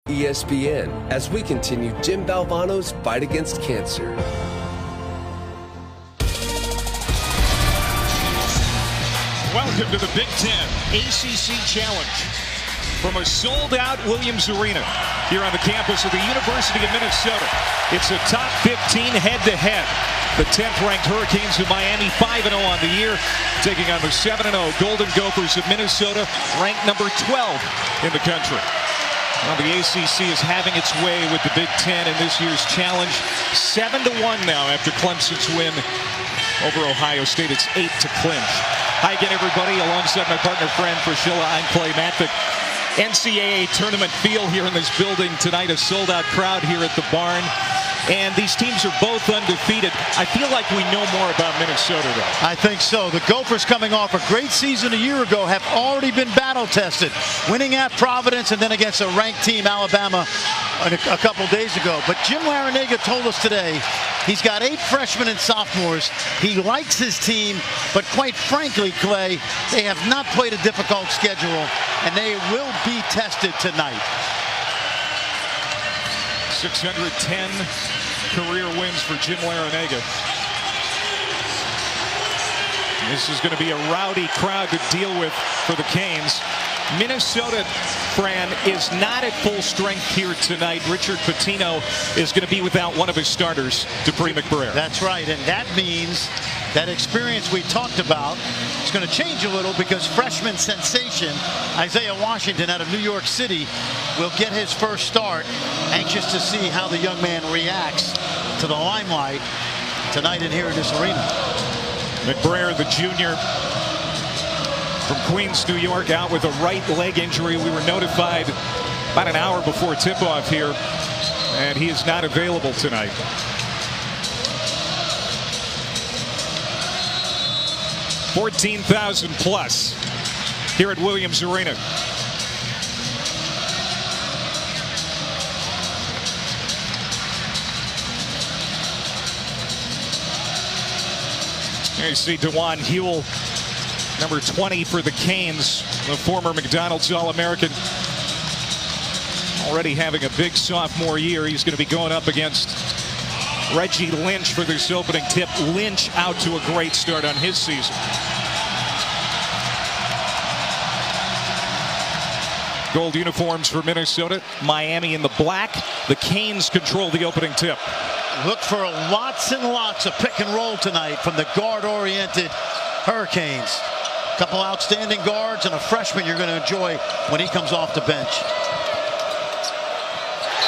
ESPN as we continue Jim Valvano's fight against cancer. Welcome to the Big Ten ACC Challenge from a sold-out Williams Arena here on the campus of the University of Minnesota. It's a top 15 head-to-head. The 10th-ranked Hurricanes of Miami, 5-0 on the year, taking on the 7-0 Golden Gophers of Minnesota, ranked number 12 in the country. Well, the ACC is having its way with the Big Ten in this year's challenge. 7-1 now after Clemson's win over Ohio State. It's 8 to clinch. Hi again, everybody. Alongside my partner, friend Priscilla, I'm Clay Matvick. NCAA tournament feel here in this building tonight. A sold-out crowd here at the barn. And these teams are both undefeated. I feel like we know more about Minnesota, though. I think so. The Gophers, coming off a great season a year ago, have already been battle-tested, winning at Providence and then against a ranked team, Alabama, a couple days ago. But Jim Larrañaga told us today he's got 8 freshmen and sophomores. He likes his team, but quite frankly, Clay, they have not played a difficult schedule, and they will be tested tonight. 610 career wins for Jim Larrañaga. This is going to be a rowdy crowd to deal with for the Canes. Minnesota, Fran, is not at full strength here tonight. Richard Pitino is going to be without one of his starters, Dupree McBrayer. That's right, and that means that experience we talked about is going to change a little because freshman sensation Isaiah Washington out of New York City will get his first start. Anxious to see how the young man reacts to the limelight tonight and here in this arena. McBrayer, the junior from Queens, New York, out with a right leg injury. We were notified about an hour before tip-off here, and he is not available tonight. $14,000 plus here at Williams Arena. There you see DeJuan Hewell, number 20 for the Canes, the former McDonald's All-American. Already having a big sophomore year. He's going to be going up against Reggie Lynch for this opening tip. Lynch out to a great start on his season. Gold uniforms for Minnesota. Miami in the black. The Canes control the opening tip. Look for lots and lots of pick and roll tonight from the guard-oriented Hurricanes. A couple outstanding guards and a freshman you're going to enjoy when he comes off the bench.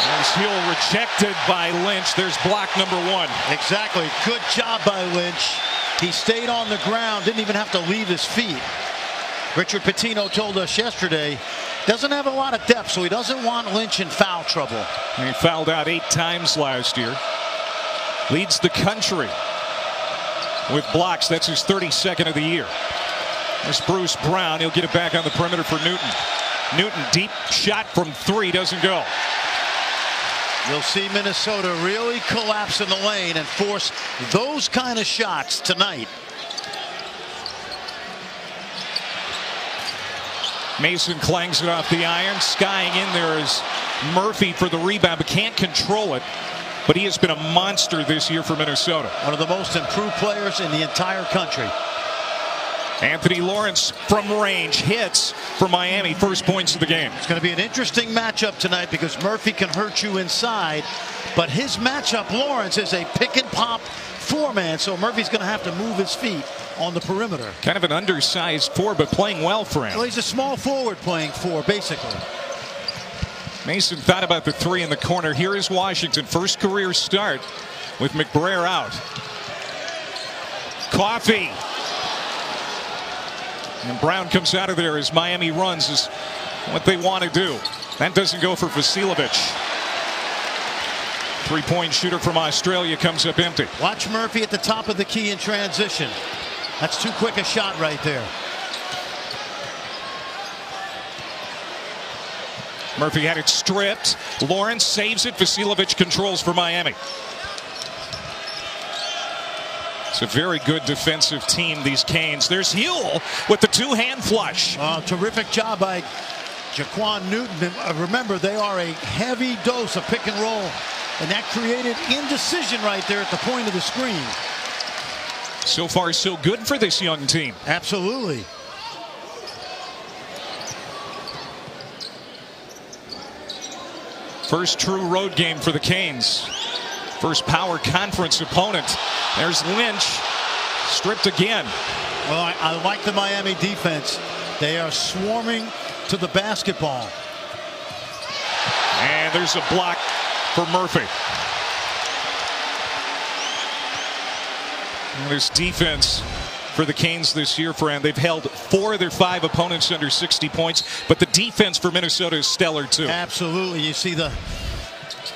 There's Hewell rejected by Lynch. There's block number 1. Exactly. Good job by Lynch. He stayed on the ground, didn't even have to leave his feet. Richard Pitino told us yesterday, doesn't have a lot of depth, so he doesn't want Lynch in foul trouble. He fouled out 8 times last year. Leads the country with blocks. That's his 32nd of the year. There's Bruce Brown. He'll get it back on the perimeter for Newton. Newton, deep shot from 3, doesn't go. You'll see Minnesota really collapse in the lane and force those kind of shots tonight. Mason clangs it off the iron. Skying in there is Murphy for the rebound, but can't control it. But he has been a monster this year for Minnesota. One of the most improved players in the entire country. Anthony Lawrence from range hits for Miami. First points of the game. It's going to be an interesting matchup tonight because Murphy can hurt you inside. But his matchup, Lawrence, is a pick and pop 4-man. So Murphy's going to have to move his feet on the perimeter. Kind of an undersized 4, but playing well for him. Well, he's a small forward playing 4, basically. Mason thought about the 3 in the corner. Here is Washington. First career start with McBrayer out. Coffee. And Brown comes out of there as Miami runs is what they want to do. That doesn't go for Vasiljevic. 3-point shooter from Australia comes up empty. Watch Murphy at the top of the key in transition. That's too quick a shot right there. Murphy had it stripped. Lawrence saves it. Vasiljevic controls for Miami. It's a very good defensive team, these Canes. There's Hewell with the 2-hand flush. Terrific job by Jaquan Newton, remember, they are a heavy dose of pick and roll, and that created indecision right there at the point of the screen. So far, so good for this young team. Absolutely. First true road game for the Canes. First power conference opponent. There's Lynch, stripped again. Well, I like the Miami defense. They are swarming to the basketball. And there's a block for Murphy. And this defense for the Canes this year, Fran, they've held 4 of their 5 opponents under 60 points, but the defense for Minnesota is stellar too. Absolutely. You see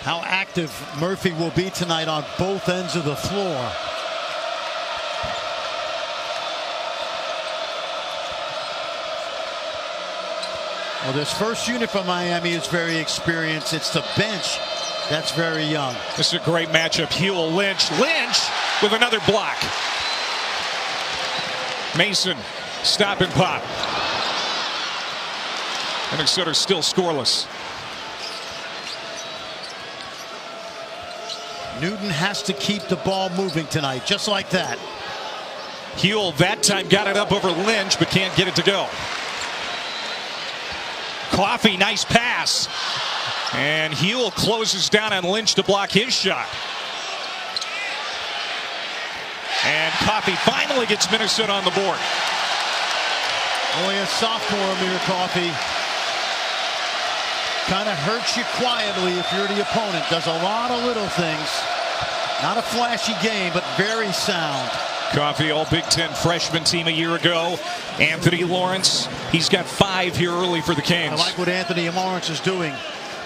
how active Murphy will be tonight on both ends of the floor. Well, this first unit from Miami is very experienced. It's the bench that's very young. This is a great matchup. Huell, Lynch with another block. Mason, stop and pop. Minnesota still scoreless. Newton has to keep the ball moving tonight, just like that. Huell that time got it up over Lynch, but can't get it to go. Coffey, nice pass. And Huell closes down on Lynch to block his shot. And Coffey finally gets Minnesota on the board. Only a sophomore, Amir Coffey. Kind of hurts you quietly if you're the opponent. Does a lot of little things. Not a flashy game, but very sound. Coffey, all Big Ten freshman team a year ago. Anthony Lawrence, he's got 5 here early for the Canes. I like what Anthony Lawrence is doing.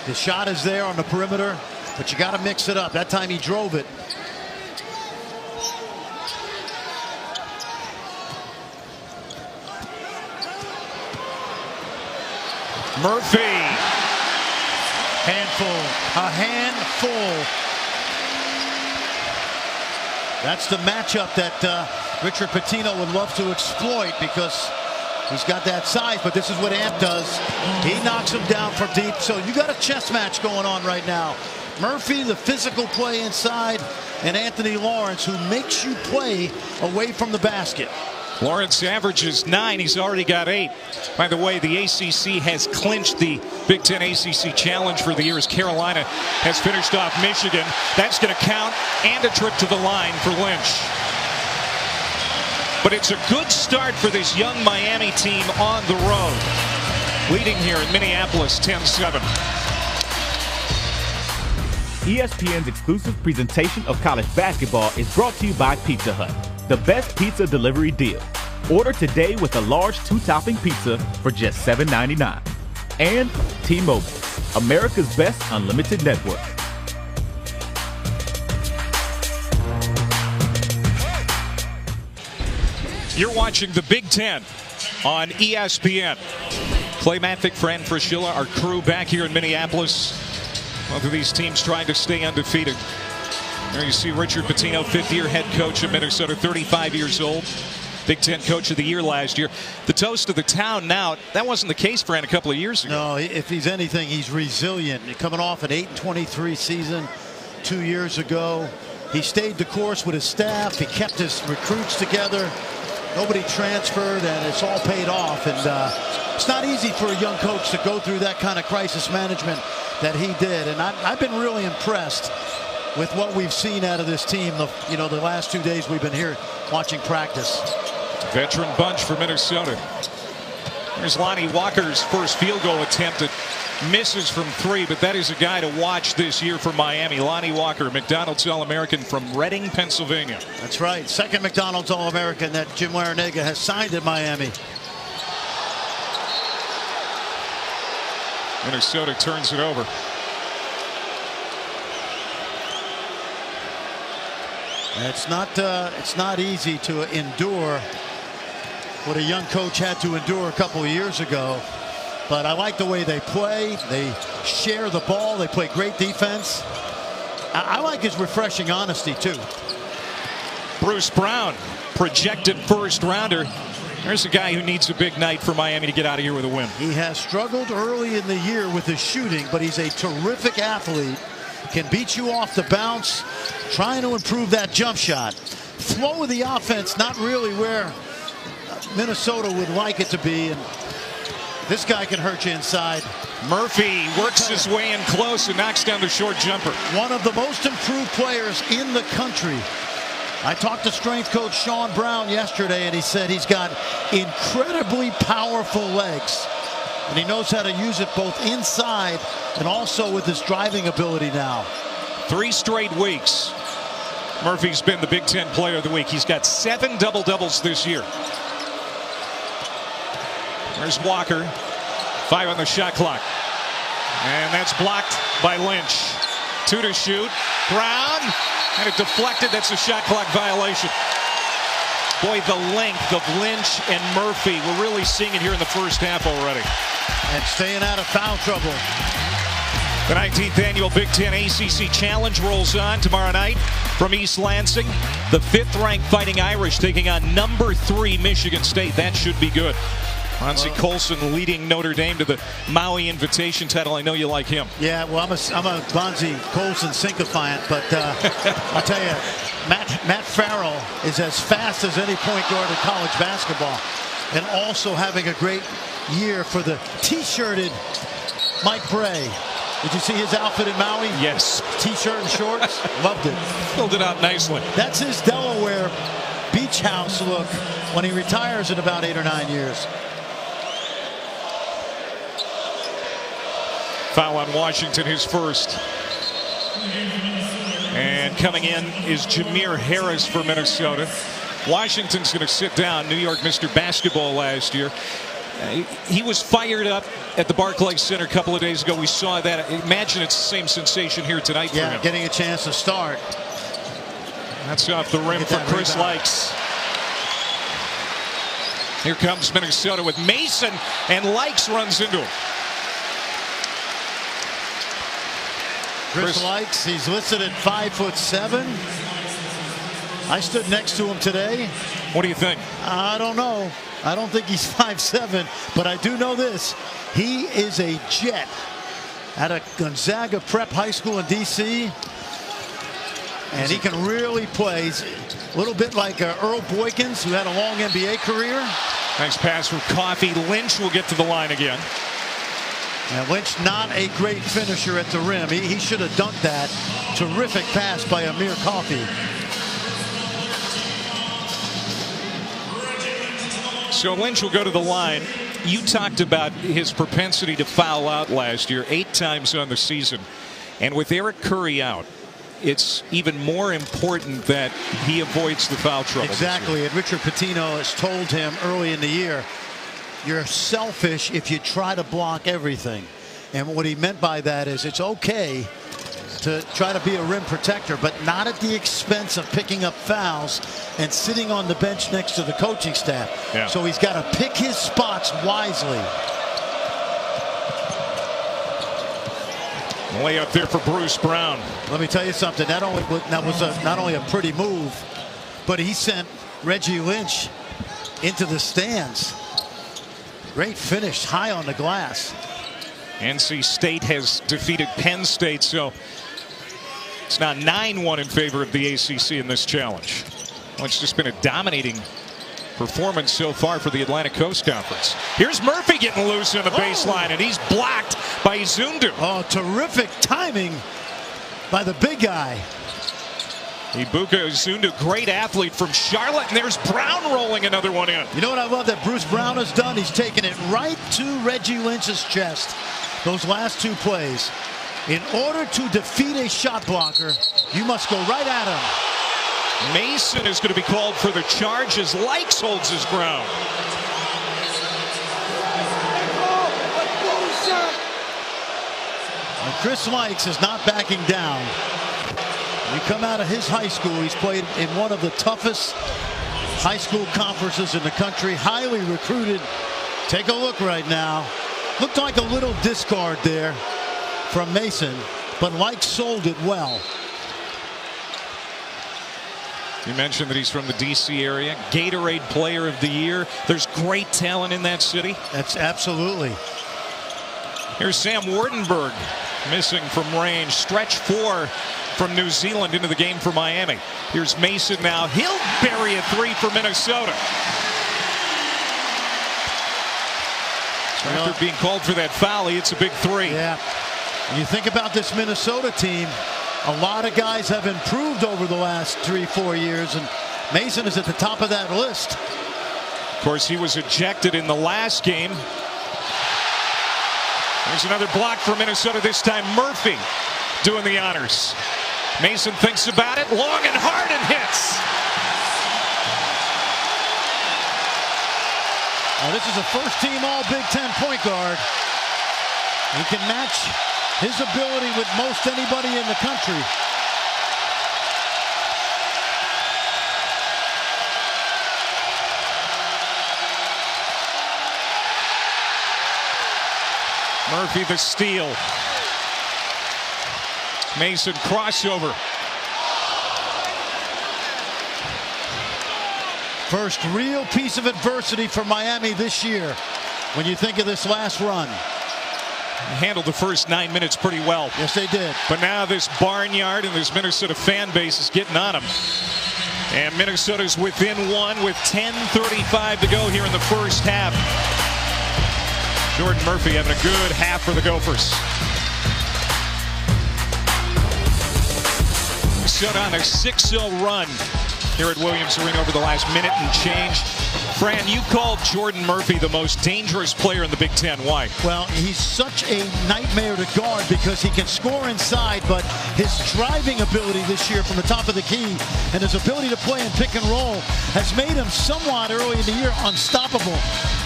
The shot is there on the perimeter, but you got to mix it up. That time he drove it. Murphy. Handful. A handful. That's the matchup that Richard Pitino would love to exploit because he's got that size, but this is what Ant does. He knocks him down from deep. So you got a chess match going on right now. Murphy, the physical play inside, and Anthony Lawrence, who makes you play away from the basket. Lawrence averages 9. He's already got 8. By the way, the ACC has clinched the Big Ten ACC Challenge for the year as Carolina has finished off Michigan. That's going to count, and a trip to the line for Lynch. But it's a good start for this young Miami team on the road. Leading here in Minneapolis, 10-7. ESPN's exclusive presentation of college basketball is brought to you by Pizza Hut, the best pizza delivery deal. Order today with a large 2-topping pizza for just $7.99. And T-Mobile, America's best unlimited network. You're watching the Big Ten on ESPN. Clay Mathick, Fran Fraschilla, our crew back here in Minneapolis. Both of these teams trying to stay undefeated. There you see Richard Pitino, 5th-year head coach of Minnesota, 35 years old. Big Ten Coach of the Year last year. The toast of the town now. That wasn't the case, Fran, a couple of years ago. No, if he's anything, he's resilient. Coming off an 8-23 season 2 years ago. He stayed the course with his staff. He kept his recruits together. Nobody transferred, and it's all paid off. And it's not easy for a young coach to go through that kind of crisis management that he did. And I've been really impressed with what we've seen out of this team. The last 2 days we've been here watching practice. Veteran bunch for Minnesota. There's Lonnie Walker's first field goal attempt. It misses from 3, but that is a guy to watch this year for Miami. Lonnie Walker, McDonald's All-American from Reading, Pennsylvania. That's right. Second McDonald's All-American that Jim Larrañaga has signed in Miami. Minnesota turns it over. It's not easy to endure what a young coach had to endure a couple of years ago. But I like the way they play. They share the ball. They play great defense. I like his refreshing honesty, too. Bruce Brown, projected first rounder. There's a guy who needs a big night for Miami to get out of here with a win. He has struggled early in the year with his shooting, but he's a terrific athlete. Can beat you off the bounce, trying to improve that jump shot. Flow of the offense, not really where Minnesota would like it to be. And this guy can hurt you inside. Murphy works his way in close and knocks down the short jumper. One of the most improved players in the country. I talked to strength coach Sean Brown yesterday, and he said he's got incredibly powerful legs. And he knows how to use it both inside and also with his driving ability now. 3 straight weeks. Murphy's been the Big Ten Player of the Week. He's got 7 double-doubles this year. There's Walker. 5 on the shot clock. And that's blocked by Lynch. 2 to shoot. Brown. And it deflected. That's a shot clock violation. Boy, the length of Lynch and Murphy. We're really seeing it here in the first half already. And staying out of foul trouble. The 19th annual Big Ten ACC Challenge rolls on tomorrow night from East Lansing. The 5th-ranked Fighting Irish taking on number 3 Michigan State. That should be good. Bonzi Colson leading Notre Dame to the Maui Invitation title. I know you like him. Yeah, well, I'm a Bonzi Colson sycophant, but I'll tell you, Matt Farrell is as fast as any point guard in college basketball, and also having a great year for the T-shirted Mike Bray. Did you see his outfit in Maui? Yes. T-shirt and shorts. Loved it. Filled it out nicely. That's his Delaware beach house look when he retires in about 8 or 9 years. Foul on Washington, his first. And coming in is Jameer Harris for Minnesota. Washington's going to sit down. New York Mr. Basketball last year. He was fired up at the Barclays Center a couple of days ago. We saw that. Imagine it's the same sensation here tonight for him. Yeah, getting a chance to start. That's off the rim for Chris Likes. Here comes Minnesota with Mason, and Likes runs into him. Chris Likes, he's listed at 5'7". I stood next to him today. What do you think? I don't know. I don't think he's 5'7", but I do know this. He is a jet at a Gonzaga Prep High School in D.C. And he can really play. He's a little bit like Earl Boykins, who had a long NBA career. Nice pass from Coffey. Lynch will get to the line again. And Lynch not a great finisher at the rim. He should have dunked that. Terrific pass by Amir Coffey. So Lynch will go to the line. You talked about his propensity to foul out last year, 8 times on the season. And with Eric Curry out, it's even more important that he avoids the foul trouble. Exactly. And Richard Pitino has told him early in the year, you're selfish if you try to block everything. And what he meant by that is it's okay to try to be a rim protector, but not at the expense of picking up fouls and sitting on the bench next to the coaching staff. Yeah. So he's got to pick his spots wisely. Layup there for Bruce Brown. Let me tell you something. That was not only a pretty move, but he sent Reggie Lynch into the stands. Great finish, high on the glass. NC State has defeated Penn State, so it's now 9-1 in favor of the ACC in this challenge. Well, it's just been a dominating performance so far for the Atlantic Coast Conference. Here's Murphy getting loose on the baseline, and he's blocked by Zundu. Oh, terrific timing by the big guy. Ibuka Zundu, great athlete from Charlotte, and there's Brown rolling another one in. You know what I love that Bruce Brown has done? He's taken it right to Reggie Lynch's chest. Those last 2 plays. In order to defeat a shot blocker, you must go right at him. Mason is going to be called for the charge as Likes holds his ground. And Chris Likes is not backing down. You come out of his high school, he's played in one of the toughest high school conferences in the country, highly recruited. Take a look right now. Looked like a little discard there from Mason, but Likes sold it well. You mentioned that he's from the D.C. area. Gatorade Player of the Year. There's great talent in that city. That's absolutely. Here's Sam Wardenberg missing from range. Stretch 4 from New Zealand into the game for Miami. Here's Mason now. He'll bury a 3 for Minnesota. So after being called for that foul, it's a big 3. Yeah. When you think about this Minnesota team, a lot of guys have improved over the last 3-4 years, and Mason is at the top of that list. Of course, he was ejected in the last game. There's another block for Minnesota, this time Murphy doing the honors. Mason thinks about it, long and hard, and hits. Now, this is a first-team All-Big Ten point guard. He can match his ability with most anybody in the country. Murphy the steal. Mason crossover. First real piece of adversity for Miami this year when you think of this last run. Handled the first 9 minutes pretty well. Yes, they did. But now this barnyard and this Minnesota fan base is getting on them. And Minnesota's within 1 with 10:35 to go here in the first half. Jordan Murphy having a good half for the Gophers. Minnesota on a 6-0 run here at Williams Arena over the last minute and change. Fran, you called Jordan Murphy the most dangerous player in the Big Ten. Why? Well, he's such a nightmare to guard because he can score inside, but his driving ability this year from the top of the key and his ability to play in pick and roll has made him somewhat early in the year unstoppable.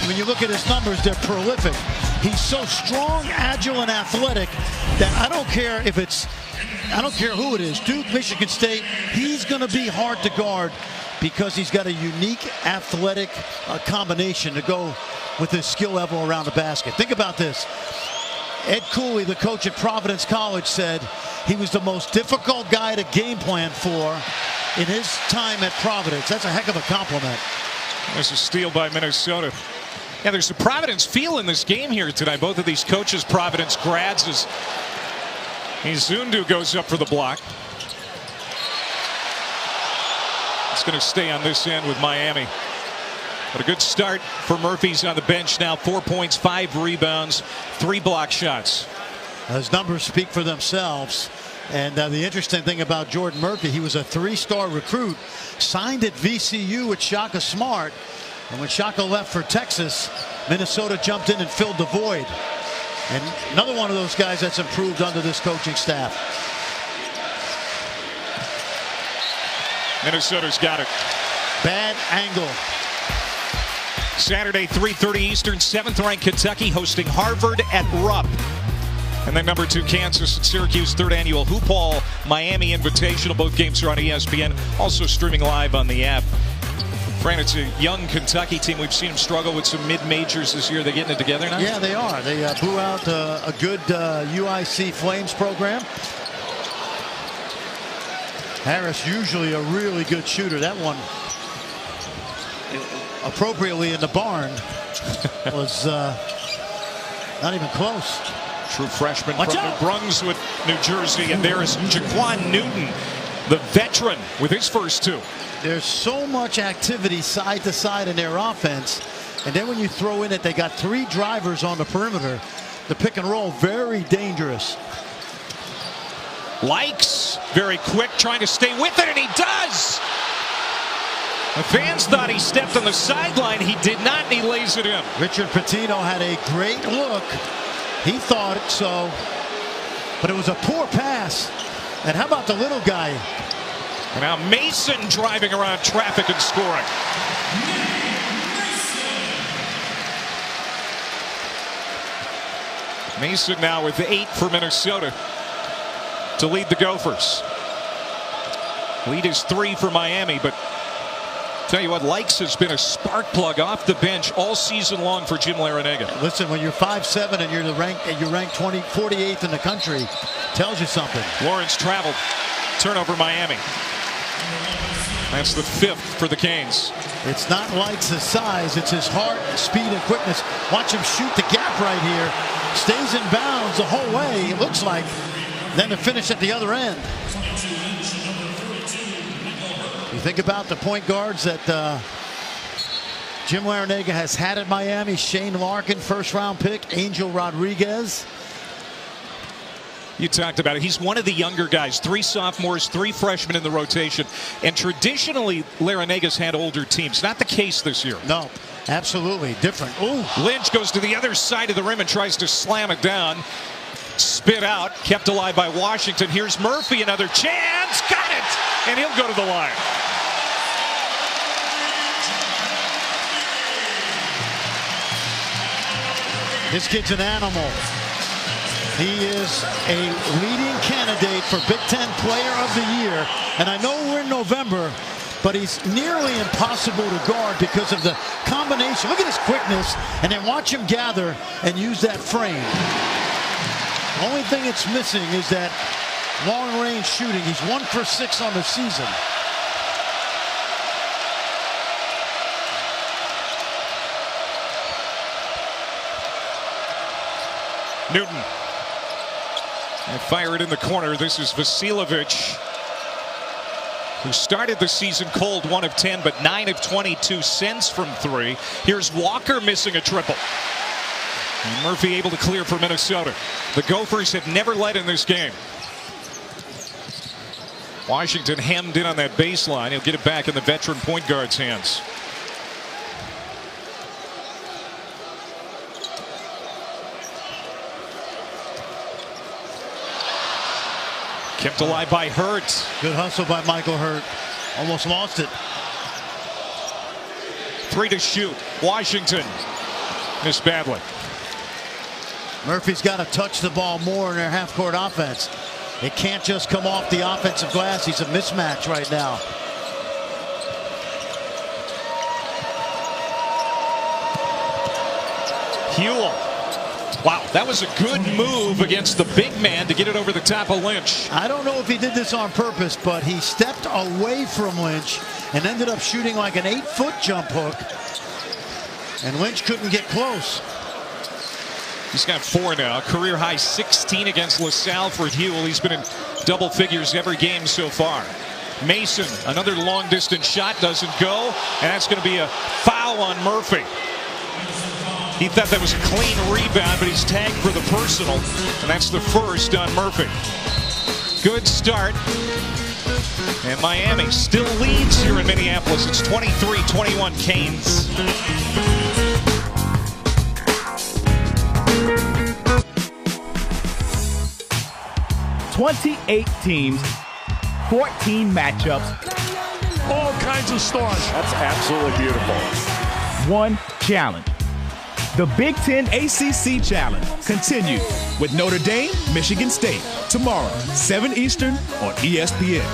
When you look at his numbers, they're prolific. He's so strong, agile, and athletic that I don't care who it is, Duke, Michigan State, he's going to be hard to guard because he's got a unique athletic combination to go with his skill level around the basket. Think about this. Ed Cooley, the coach at Providence College, said he was the most difficult guy to game plan for in his time at Providence. That's a heck of a compliment. There's a steal by Minnesota. Yeah, there's a Providence feel in this game here tonight. Both of these coaches, Providence grads, as Izundu goes up for the block. It's going to stay on this end with Miami. But a good start for Murphy's on the bench now. 4 points, 5 rebounds, 3 block shots. His numbers speak for themselves. And the interesting thing about Jordan Murphy, he was a 3-star recruit, signed at VCU with Shaka Smart. And when Shaka left for Texas, Minnesota jumped in and filled the void. And another one of those guys that's improved under this coaching staff. Minnesota's got it. Bad angle. Saturday, 3:30 Eastern, 7th-ranked Kentucky hosting Harvard at Rupp. And then number 2 Kansas and Syracuse, 3rd annual Hoop Hall Miami Invitational. Both games are on ESPN, also streaming live on the app. Fran, it's a young Kentucky team. We've seen them struggle with some mid-majors this year. They're getting it together now? Yeah, they are. They blew out a good UIC Flames program. Harris, usually a really good shooter. That one, appropriately in the barn, was not even close. True freshman from New Brunswick, New Jersey. And there is Jaquan Newton, the veteran, with his first 2. There's so much activity side to side in their offense. And then when you throw in it, they got 3 drivers on the perimeter. The pick and roll, very dangerous. Likes, very quick, trying to stay with it, and he does! The fans thought he stepped on the sideline. He did not, and he lays it in. Richard Pitino had a great look. He thought it so, but it was a poor pass. And how about the little guy? And now Mason driving around traffic and scoring. Mason now with 8 for Minnesota to lead the Gophers. Lead is 3 for Miami, but tell you what, Likes has been a spark plug off the bench all season long for Jim Larrañaga. Listen, when you're 5'7" and you're ranked 48th in the country, tells you something. Lawrence traveled. Turnover Miami. That's the 5th for the Canes. It's not Light's size, it's his heart, speed, and quickness. Watch him shoot the gap right here. Stays in bounds the whole way, it looks like. Then to finish at the other end. You think about the point guards that Jim Larrañaga has had at Miami. Shane Larkin, first-round pick. Angel Rodriguez. You talked about it. He's one of the younger guys. 3 sophomores, 3 freshmen in the rotation. And traditionally, Larrañaga's had older teams. Not the case this year. No, absolutely different. Ooh. Lynch goes to the other side of the rim and tries to slam it down. Spit out, kept alive by Washington. Here's Murphy, another chance. Got it! And he'll go to the line. This kid's an animal. He is a leading candidate for Big Ten Player of the Year. And I know we're in November, but he's nearly impossible to guard because of the combination. Look at his quickness, and then watch him gather and use that frame. The only thing it's missing is that long-range shooting. He's 1 for 6 on the season. Newton. And fire it in the corner. This is Vasiljevic, who started the season cold, 1 of 10, but 9 of 22 cents from 3. Here's Walker missing a triple. And Murphy able to clear for Minnesota. The Gophers have never led in this game. Washington hemmed in on that baseline. He'll get it back in the veteran point guard's hands. Kept alive by Hurt. Good hustle by Michael Hurt. Almost lost it. 3 to shoot. Washington missed badly. Murphy's got to touch the ball more in their half-court offense. It can't just come off the offensive glass. He's a mismatch right now. Hewell. Wow, that was a good move against the big man to get it over the top of Lynch. I don't know if he did this on purpose, but he stepped away from Lynch and ended up shooting like an 8-foot jump hook. And Lynch couldn't get close. He's got 4 now. Career high 16 against LaSalle for Hewell. He's been in double figures every game so far. Mason, another long distance shot, doesn't go. And that's going to be a foul on Murphy. He thought that was a clean rebound, but he's tagged for the personal. And that's the first on Murphy. Good start. And Miami still leads here in Minneapolis. It's 23-21 Canes. "28 teams, 14 matchups, all kinds of stars." That's absolutely beautiful. 1 challenge. The Big Ten ACC Challenge continues with Notre Dame, Michigan State, tomorrow, 7 Eastern on ESPN.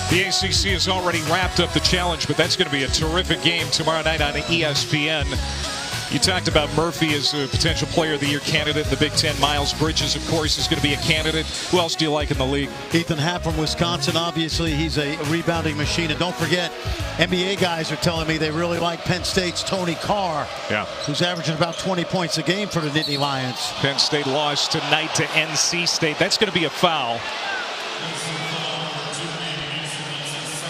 The ACC has already wrapped up the challenge, but that's going to be a terrific game tomorrow night on ESPN. You talked about Murphy as a potential player of the year candidate in the Big Ten. Miles Bridges, of course, is going to be a candidate. Who else do you like in the league? Ethan Happ from Wisconsin, obviously he's a rebounding machine. And don't forget, NBA guys are telling me they really like Penn State's Tony Carr, who's averaging about 20 points a game for the Nittany Lions. Penn State lost tonight to NC State. That's going to be a foul.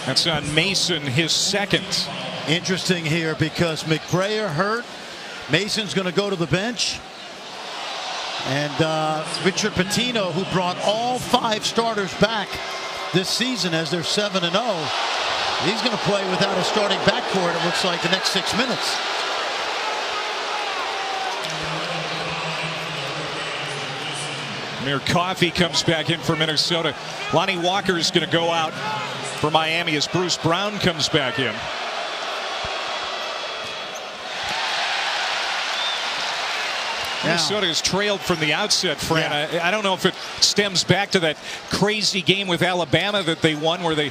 That's on Mason, his 2nd. Interesting here because McBrayer hurt. Mason's going to go to the bench. And Richard Pitino, who brought all 5 starters back this season as they're 7-0, he's going to play without a starting backcourt, it looks like, the next 6 minutes. Amir Coffey comes back in for Minnesota. Lonnie Walker is going to go out for Miami as Bruce Brown comes back in. Minnesota has trailed from the outset, Fran. I don't know if it stems back to that crazy game with Alabama that they won where they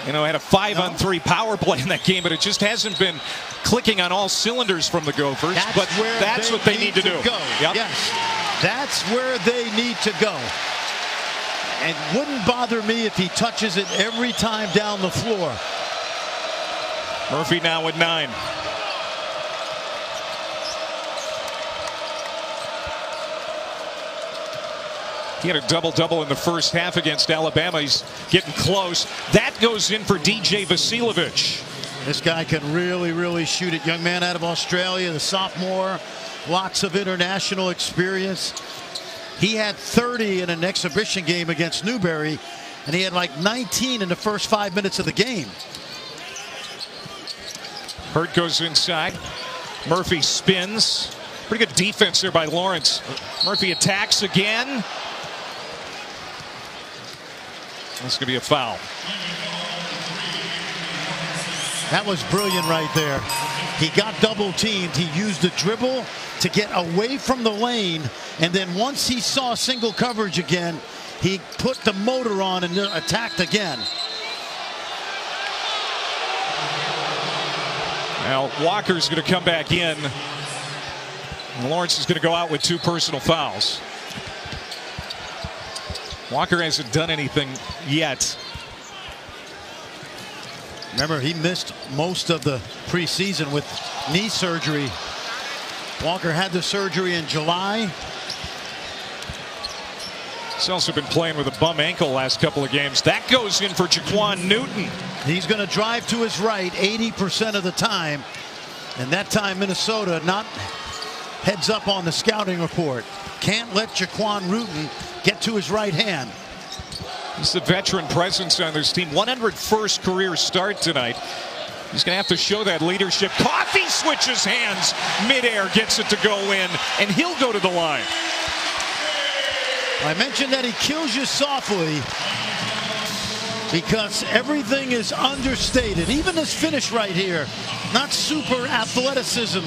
had a 5-on-3 power play in that game, but it just hasn't been clicking on all cylinders from the Gophers. That's what they need to do. Go. Yep. Yes, that's where they need to go. It wouldn't bother me if he touches it every time down the floor. Murphy now with 9. He had a double-double in the first half against Alabama. He's getting close. That goes in for DJ Vasiljevic. This guy can really, really shoot it. Young man out of Australia, the sophomore. Lots of international experience. He had 30 in an exhibition game against Newberry, and he had like 19 in the first 5 minutes of the game. Hurt goes inside. Murphy spins. Pretty good defense there by Lawrence. Murphy attacks again. That's going to be a foul. That was brilliant right there. He got double teamed. He used the dribble to get away from the lane, and then once he saw single coverage again, he put the motor on and attacked again. Now Walker's going to come back in. And Lawrence is going to go out with 2 personal fouls. Walker hasn't done anything yet. Remember, he missed most of the preseason with knee surgery. Walker had the surgery in July. He's also been playing with a bum ankle last couple of games. That goes in for Jaquan Newton. He's going to drive to his right 80% of the time. And that time Minnesota not heads up on the scouting report. Can't let Jaquan Newton get to his right hand. He's the veteran presence on this team. 101st career start tonight. He's going to have to show that leadership. Coffey switches hands midair, gets it to go in, and he'll go to the line. I mentioned that he kills you softly because everything is understated. Even this finish right here, not super athleticism,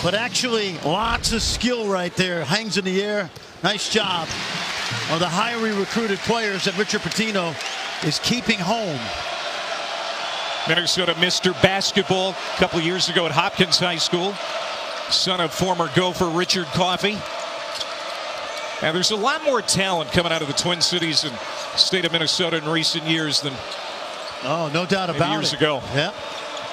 but actually lots of skill right there. Hangs in the air. Nice job of the highly recruited players that Richard Pitino is keeping home. Minnesota Mr. Basketball a couple of years ago at Hopkins High School. Son of former Gopher Richard Coffey. Now there's a lot more talent coming out of the Twin Cities and state of Minnesota in recent years than no doubt about it. Years ago. Yep.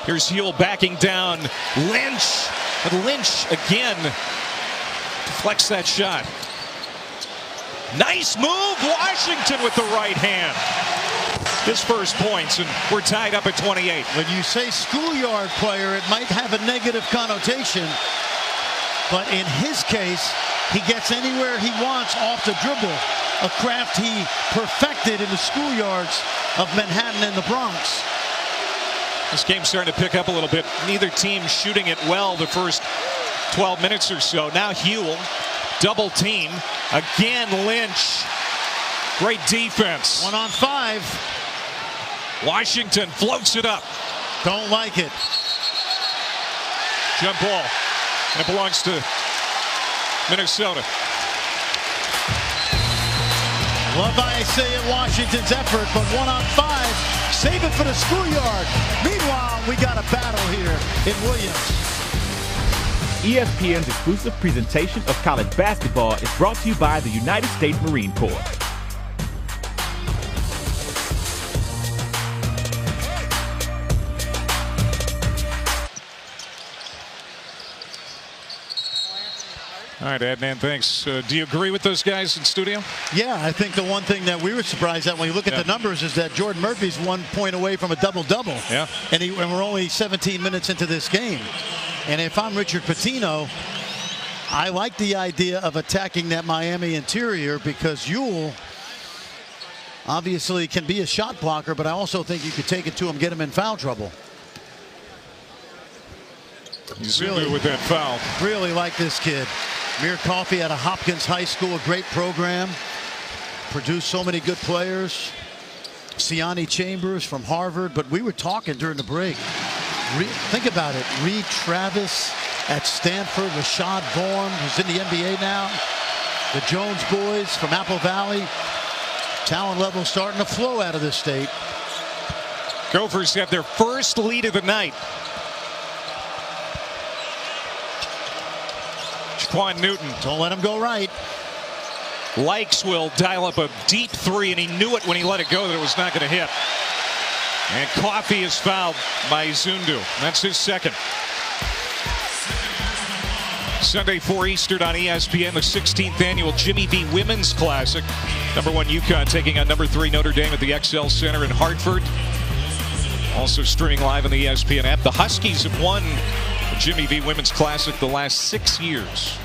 Here's Huell backing down. Lynch. And Lynch again deflects that shot. Nice move. Washington with the right hand. His first points, and we're tied up at 28. When you say schoolyard player, it might have a negative connotation, but in his case, he gets anywhere he wants off the dribble, a craft he perfected in the schoolyards of Manhattan and the Bronx. This game's starting to pick up a little bit. Neither team shooting it well the first 12 minutes or so. Now Huell, double team. Again, Lynch. Great defense. 1 on 5. Washington floats it up. Don't like it. Jump ball. And it belongs to Minnesota. Love Isaiah Washington's effort, but 1 on 5. Save it for the schoolyard. Meanwhile, we got a battle here in Williams. ESPN's exclusive presentation of college basketball is brought to you by the United States Marine Corps. All right, Adnan, thanks. Do you agree with those guys in studio? Yeah, I think the one thing that we were surprised at when you look at the numbers is that Jordan Murphy's 1 point away from a double-double. Yeah. And we're only 17 minutes into this game. And if I'm Richard Pitino, I like the idea of attacking that Miami interior because Huell obviously can be a shot blocker, but I also think you could take it to him, get him in foul trouble. He's really with that foul. Really like this kid. Amir Coffey out of Hopkins High School, a great program. Produced so many good players. Siani Chambers from Harvard, but we were talking during the break. Think about it. Reed Travis at Stanford, Rashad Vaughn, who's in the NBA now. The Jones boys from Apple Valley. Talent level starting to flow out of this state. Gophers have their first lead of the night. Jaquan Newton. Don't let him go right. Likes will dial up a deep three, and he knew it when he let it go that it was not going to hit. And Coffey is fouled by Zundu. That's his second. Sunday 4 Eastern on ESPN, the 16th annual Jimmy V Women's Classic. #1 UConn taking on #3 Notre Dame at the XL Center in Hartford. Also streaming live on the ESPN app. The Huskies have won the Jimmy V Women's Classic the last 6 years.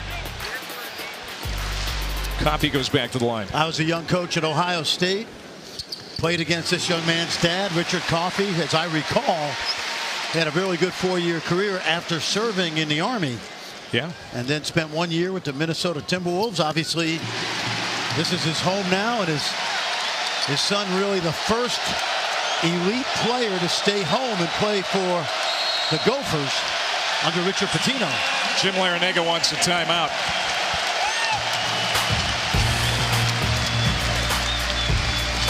Coffey goes back to the line. I was a young coach at Ohio State. Played against this young man's dad, Richard Coffey. As I recall, he had a really good 4-year career after serving in the Army. Yeah. And then spent 1 year with the Minnesota Timberwolves. Obviously, this is his home now, and his son really the first elite player to stay home and play for the Gophers under Richard Pitino. Jim Larrañaga wants a timeout.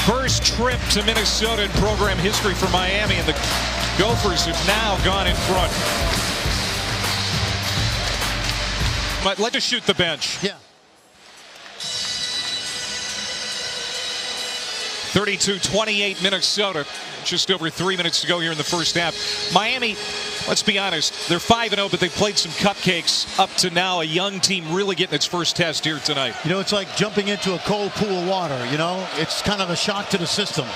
First trip to Minnesota in program history for Miami, and the Gophers have now gone in front. But let's just shoot the bench. Yeah. 32-28 Minnesota. Just over 3 minutes to go here in the first half. Miami, let's be honest, they're 5-0, but they played some cupcakes up to now. A young team really getting its first test here tonight. You know, it's like jumping into a cold pool of water, you know? It's kind of a shock to the system.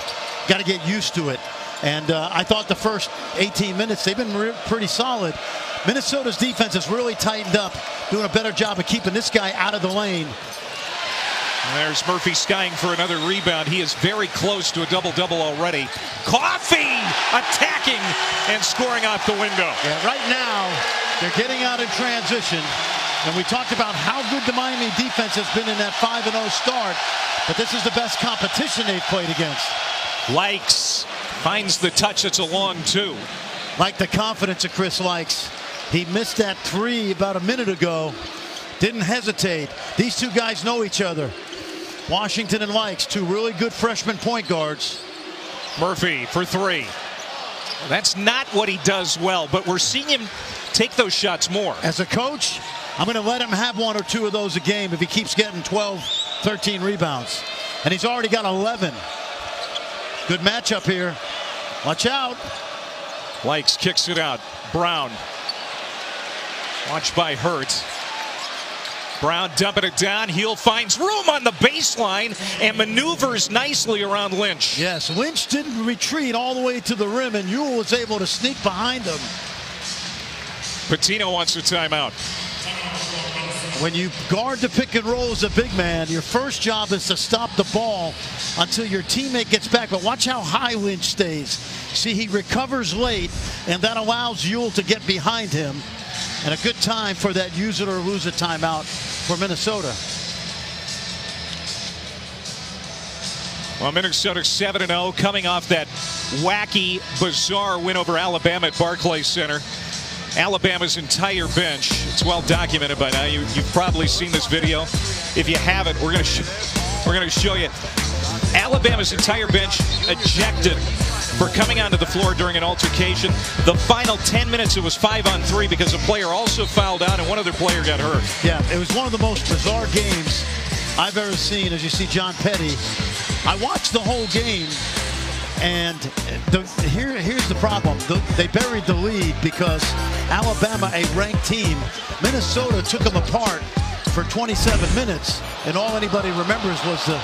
Got to get used to it. And I thought the first 18 minutes, they've been pretty solid. Minnesota's defense has really tightened up, doing a better job of keeping this guy out of the lane. And there's Murphy skying for another rebound. He is very close to a double-double already. Coffey attacking and scoring off the window. Yeah, right now, they're getting out in transition. And we talked about how good the Miami defense has been in that 5-0 start. But this is the best competition they've played against. Likes finds the touch. That's a long two. Like the confidence of Chris Likes. He missed that three about a minute ago. Didn't hesitate. These two guys know each other. Washington and Likes, two really good freshman point guards. Murphy for three. That's not what he does well, but we're seeing him take those shots more. As a coach, I'm going to let him have 1 or 2 of those a game if he keeps getting 12, 13 rebounds. And he's already got 11. Good matchup here. Watch out. Likes kicks it out. Brown. Watched by Hurt. Brown dumping it down. Heel finds room on the baseline and maneuvers nicely around Lynch. Yes, Lynch didn't retreat all the way to the rim, and Ewell was able to sneak behind him. Pitino wants a timeout. When you guard the pick and roll as a big man, your first job is to stop the ball until your teammate gets back. But watch how high Lynch stays. See, he recovers late, and that allows Ewell to get behind him. And a good time for that use it or lose it timeout for Minnesota. Well, Minnesota 7-0, coming off that wacky, bizarre win over Alabama at Barclays Center. Alabama's entire bench, it's well documented by now. You've probably seen this video. If you haven't, we're going to show you. Alabama's entire bench ejected for coming onto the floor during an altercation. The final 10 minutes, it was 5-on-3 because a player also fouled out and one other player got hurt. Yeah, it was one of the most bizarre games I've ever seen. As you see John Petty, I watched the whole game, and here's the problem. They buried the lead because Alabama, a ranked team, Minnesota took them apart for 27 minutes, and all anybody remembers was the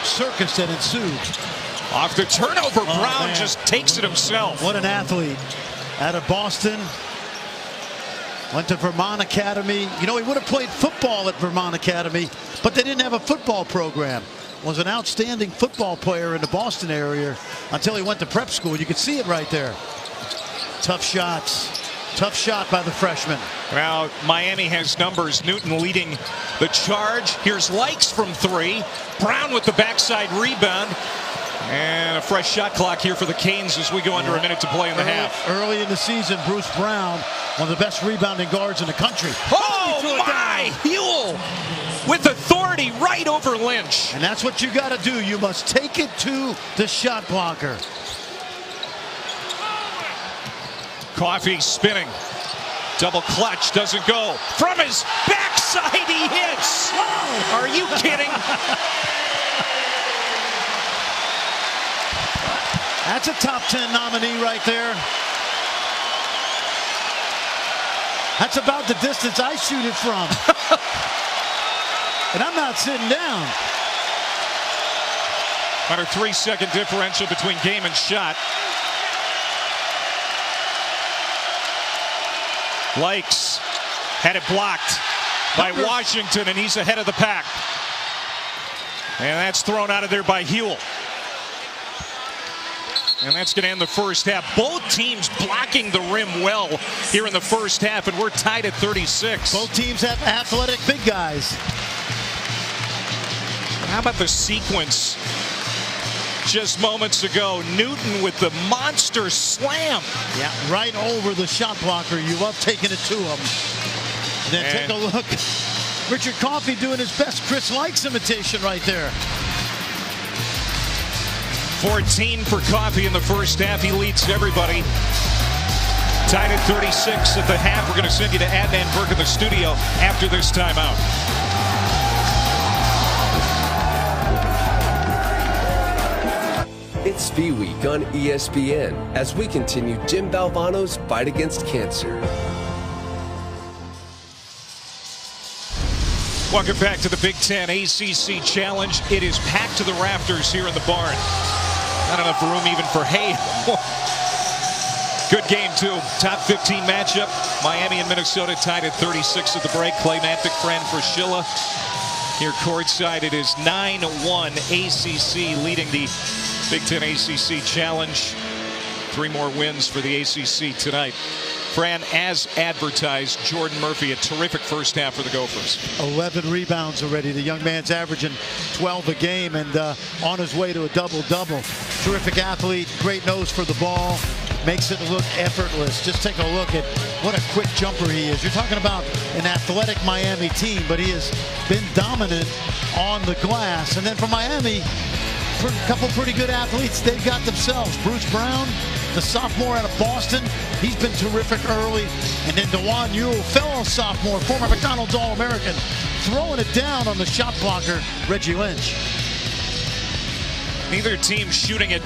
circus that ensued. Off the turnover, Brown just takes it himself. What an athlete. Out of Boston. Went to Vermont Academy. You know, he would have played football at Vermont Academy, but they didn't have a football program. Was an outstanding football player in the Boston area until he went to prep school. You can see it right there. Tough shots. Tough shot by the freshman. Well, Miami has numbers. Newton leading the charge. Here's Likes from three. Brown with the backside rebound. And a fresh shot clock here for the Canes as we go under a minute to play in the half. Early in the season, Bruce Brown, one of the best rebounding guards in the country. Oh, my! Ewell with authority right over Lynch. And that's what you got to do. You must take it to the shot blocker. Coffey spinning. Double clutch doesn't go. From his backside. side he hits. Are you kidding? That's a top 10 nominee right there. That's about the distance I shoot it from. And I'm not sitting down. About a 3-second differential between game and shot. Likes had it blocked by Washington, and he's ahead of the pack. And that's thrown out of there by Hewell. And that's going to end the first half. Both teams blocking the rim well here in the first half, and we're tied at 36. Both teams have athletic big guys. How about the sequence just moments ago? Newton with the monster slam. Yeah, right over the shot blocker. You love taking it to him. And then take a look. Richard Coffey doing his best Chris Likes imitation right there. 14 for Coffey in the first half. He leads everybody. Tied at 36 at the half. We're going to send you to Adnan Burke in the studio after this timeout. It's V Week on ESPN as we continue Jim Valvano's fight against cancer. Welcome back to the Big Ten ACC Challenge. It is packed to the rafters here in the barn. Not enough room even for hay. Good game, too. Top 15 matchup. Miami and Minnesota tied at 36 at the break. Clay Mathick, Fran Fraschilla. Here courtside, it is 9-1 ACC leading the Big Ten ACC Challenge. 3 more wins for the ACC tonight. Fran, as advertised, Jordan Murphy, a terrific first half for the Gophers. 11 rebounds already. The young man's averaging 12 a game and on his way to a double-double. Terrific athlete, great nose for the ball, makes it look effortless. Just take a look at what a quick jumper he is. You're talking about an athletic Miami team, but he has been dominant on the glass. And then for Miami, for a couple pretty good athletes they've got themselves. Bruce Brown, the sophomore out of Boston, he's been terrific early. And then DeJuan Ewell, fellow sophomore, former McDonald's All-American, throwing it down on the shot blocker, Reggie Lynch. Neither team shooting it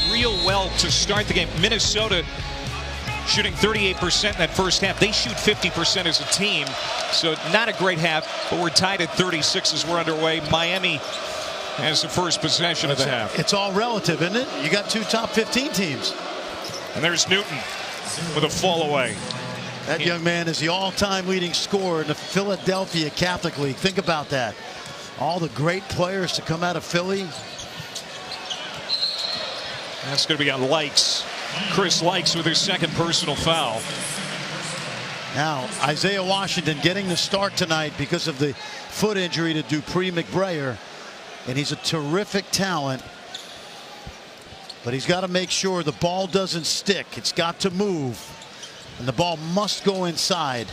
real well to start the game. Minnesota shooting 38% in that first half. They shoot 50% as a team, so not a great half, but we're tied at 36 as we're underway. Miami has the first possession of the half. It's all relative, isn't it? You got 2 top 15 teams. And there's Newton with a fall away. That young man is the all-time leading scorer in the Philadelphia Catholic League. Think about that. All the great players to come out of Philly. That's going to be on Likes. Chris Likes with his second personal foul. Now, Isaiah Washington getting the start tonight because of the foot injury to Dupree McBrayer. And he's a terrific talent. But he's got to make sure the ball doesn't stick. It's got to move. And the ball must go inside.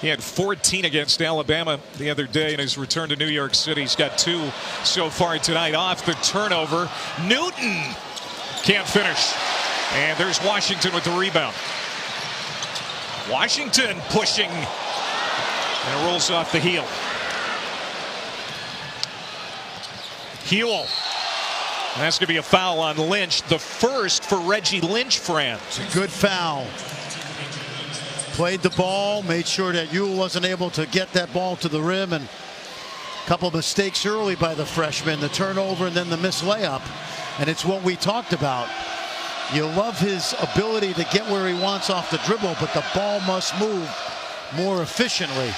He had 14 against Alabama the other day in his return to New York City. He's got 2 so far tonight off the turnover. Newton can't finish. And there's Washington with the rebound. Washington pushing. And it rolls off the heel. Hewell. And that's going to be a foul on Lynch. The first for Reggie Lynch, Fran. It's a good foul. Played the ball, made sure that Ewell wasn't able to get that ball to the rim, and a couple of mistakes early by the freshman, the turnover and then the missed layup. And it's what we talked about. You love his ability to get where he wants off the dribble, but the ball must move more efficiently.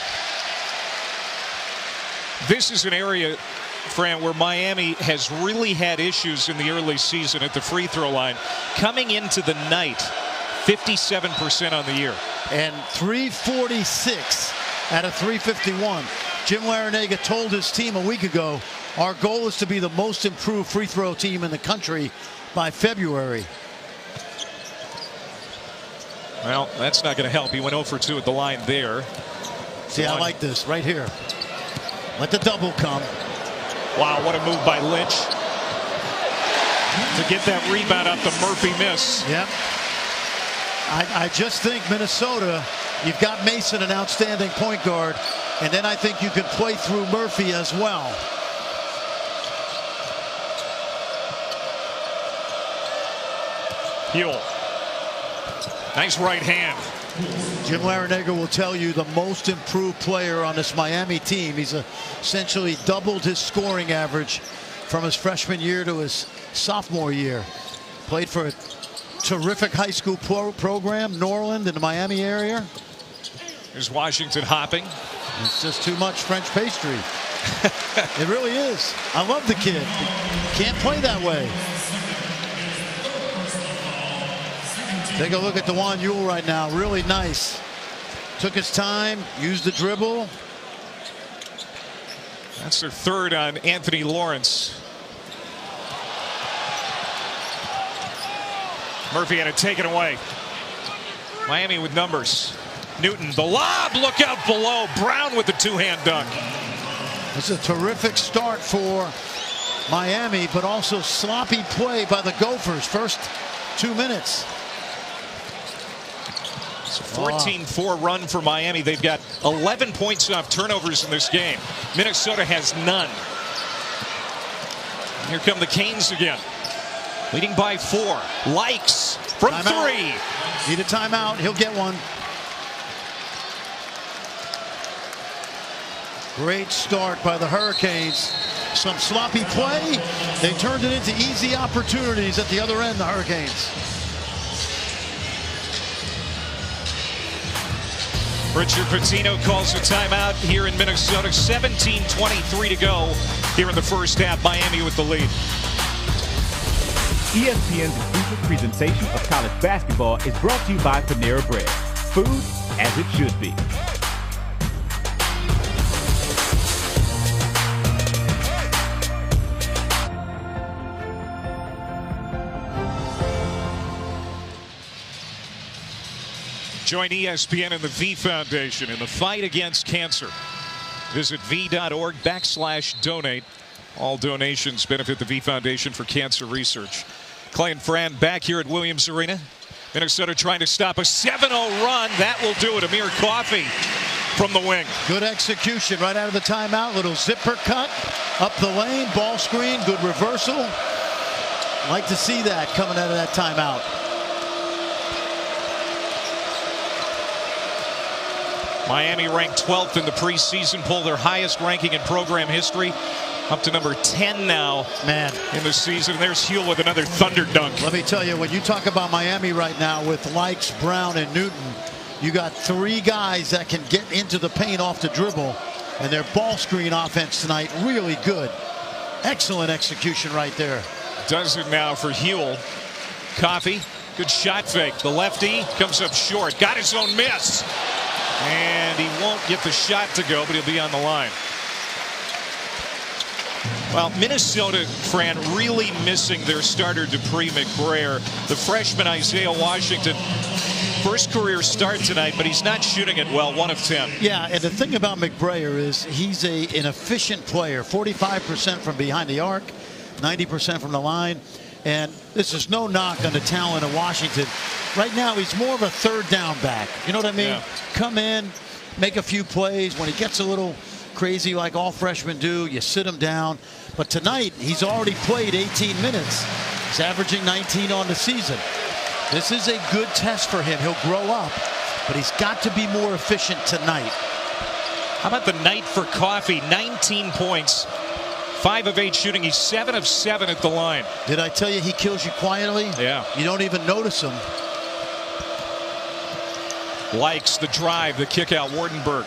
This is an area, Fran, where Miami has really had issues in the early season at the free throw line. Coming into the night, 57% on the year. And 346 out of 351. Jim Larrañaga told his team a week ago, our goal is to be the most improved free throw team in the country by February. Well, that's not going to help. He went 0 for 2 at the line there. See, I like this right here. Let the double come. Wow, what a move by Lynch to get that rebound up the Murphy miss. Yep. I just think Minnesota You've got Mason, an outstanding point guard, and then I think you can play through Murphy as well. Huell. Nice right hand. Jim Larrañaga will tell you the most improved player on this Miami team. He's essentially doubled his scoring average from his freshman year to his sophomore year. Played for a terrific high school program, Norland, in the Miami area. There's Washington hopping. It's just too much French pastry. It really is. I love the kid. Can't play that way. Take a look at DeJuan Ewell right now. Really nice. Took his time, used the dribble. That's their third on Anthony Lawrence. Murphy had it taken away. Miami with numbers. Newton, the lob, look out below. Brown with the two-hand dunk. It's a terrific start for Miami, but also sloppy play by the Gophers. First 2 minutes. It's a 14-4 run for Miami. They've got 11 points off turnovers in this game. Minnesota has none. And here come the Canes again. Leading by 4. Likes from Timeout. 3. Need a timeout. He'll get one. Great start by the Hurricanes. Some sloppy play. They turned it into easy opportunities at the other end, the Hurricanes. Richard Pitino calls a timeout here in Minnesota. 17:23 to go here in the first half. Miami with the lead. ESPN's exclusive presentation of college basketball is brought to you by Panera Bread. Food as it should be. Join ESPN and the V Foundation in the fight against cancer. Visit v.org/donate. All donations benefit the V Foundation for Cancer Research. Clay and Fran back here at Williams Arena. Minnesota trying to stop a 7-0 run. That will do it. Amir Coffey from the wing. Good execution right out of the timeout. Little zipper cut up the lane. Ball screen. Good reversal. Like to see that coming out of that timeout. Miami ranked 12th in the preseason poll, their highest ranking in program history. Up to number 10 now, man, in the season. There's Huell with another thunder dunk. Let me tell you, when you talk about Miami right now with Likes, Brown, and Newton, you got 3 guys that can get into the paint off the dribble, and their ball screen offense tonight really good. Excellent execution right there. Does it now for Huell. Coffey, good shot fake. The lefty comes up short. Got his own miss. And he won't get the shot to go, but he'll be on the line. Well, Minnesota, Fran, really missing their starter Dupree McBrayer. The freshman Isaiah Washington, first career start tonight, but he's not shooting it well, 1 of 10. Yeah, and the thing about McBrayer is he's an efficient player. 45% from behind the arc, 90% from the line. And this is no knock on the talent of Washington. Right now, he's more of a third down back. You know what I mean? Yeah. Come in, make a few plays. When he gets a little crazy like all freshmen do, you sit him down. But tonight, he's already played 18 minutes. He's averaging 19 on the season. This is a good test for him. He'll grow up, but he's got to be more efficient tonight. How about the night for Coffey? 19 points. 5 of 8 shooting. He's 7 of 7 at the line. Did I tell you he kills you quietly? Yeah. You don't even notice him. Likes the drive, the kick out. Wardenberg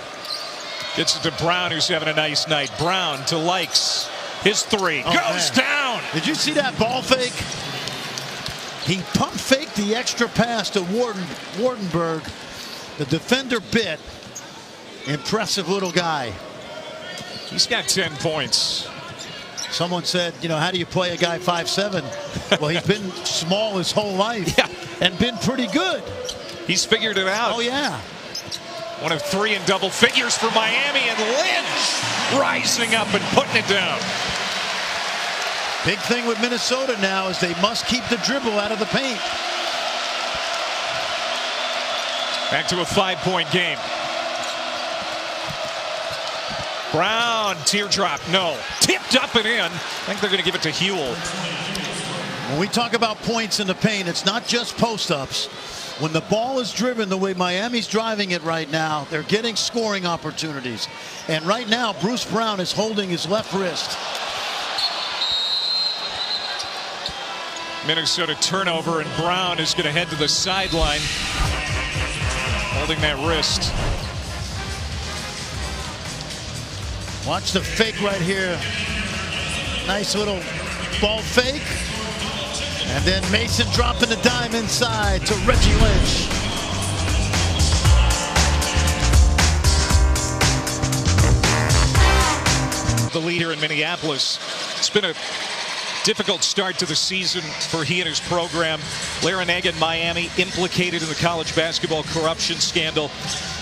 gets it to Brown, who's having a nice night. Brown to Likes. His 3 goes down. Did you see that ball fake? He pump faked the extra pass to Wardenberg. The defender bit. Impressive little guy. He's got 10 points. Someone said, you know, how do you play a guy 5'7"? Well, he's been small his whole life, yeah, and been pretty good. He's figured it out. Oh, yeah. 1 of 3 in double figures for Miami, and Lynch rising up and putting it down. Big thing with Minnesota now is they must keep the dribble out of the paint. Back to a 5-point game. Brown, teardrop, no. Tipped up and in. I think they're going to give it to Hewell. When we talk about points in the paint, it's not just post-ups. When the ball is driven the way Miami's driving it right now, they're getting scoring opportunities. And right now, Bruce Brown is holding his left wrist. Minnesota turnover, and Brown is going to head to the sideline, holding that wrist. Watch the fake right here. Nice little ball fake. And then Mason dropping the dime inside to Reggie Lynch. The leader in Minneapolis. It's been a difficult start to the season for he and his program. Larrañaga in Miami, implicated in the college basketball corruption scandal.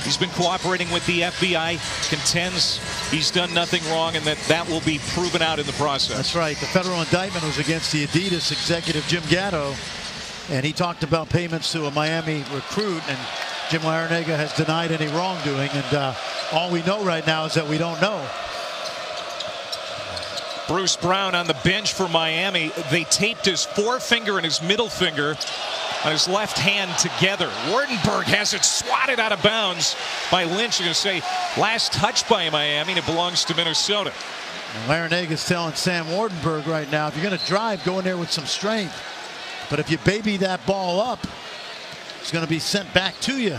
He's been cooperating with the FBI, contends he's done nothing wrong, and that will be proven out in the process. That's right. The federal indictment was against the Adidas executive Jim Gatto, and he talked about payments to a Miami recruit, and Jim Larrañaga has denied any wrongdoing, and all we know right now is that we don't know. Bruce Brown on the bench for Miami. They taped his forefinger and his middle finger on his left hand together. Wardenberg has it swatted out of bounds by Lynch. You're going to say last touch by Miami, and it belongs to Minnesota. And Larrañaga's telling Sam Wardenberg right now, if you're going to drive, go in there with some strength. But if you baby that ball up, it's going to be sent back to you.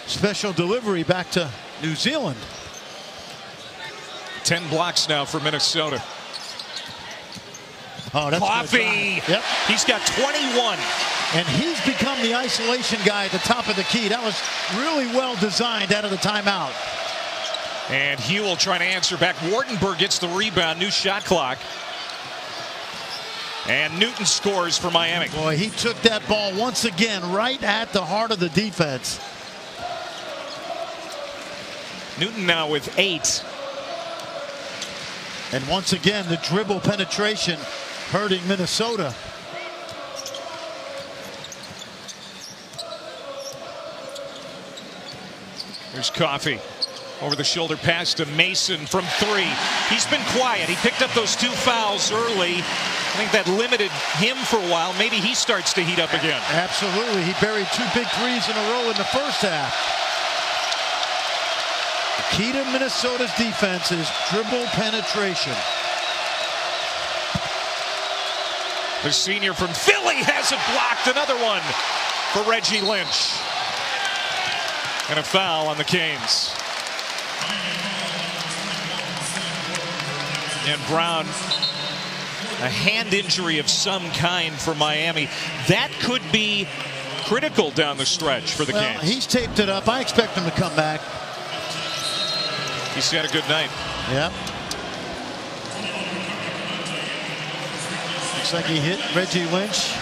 Special delivery back to New Zealand. 10 blocks now for Minnesota. Oh, that's Coffee. Yep. He's got 21. And he's become the isolation guy at the top of the key. That was really well designed out of the timeout. And Hewell trying to answer back. Wardenberg gets the rebound. New shot clock. And Newton scores for Miami. Boy, he took that ball once again right at the heart of the defense. Newton now with 8. And once again, the dribble penetration hurting Minnesota. Here's Coffee. Over the shoulder pass to Mason from 3. He's been quiet. He picked up those 2 fouls early. I think that limited him for a while. Maybe he starts to heat up again. Absolutely. He buried 2 big threes in a row in the first half. The key to Minnesota's defense is dribble penetration. The senior from Philly has it blocked. Another one for Reggie Lynch. And a foul on the Canes. And Brown, a hand injury of some kind for Miami. That could be critical down the stretch for the Canes. He's taped it up. I expect him to come back. He's had a good night. Yeah. Looks like he hit Reggie Lynch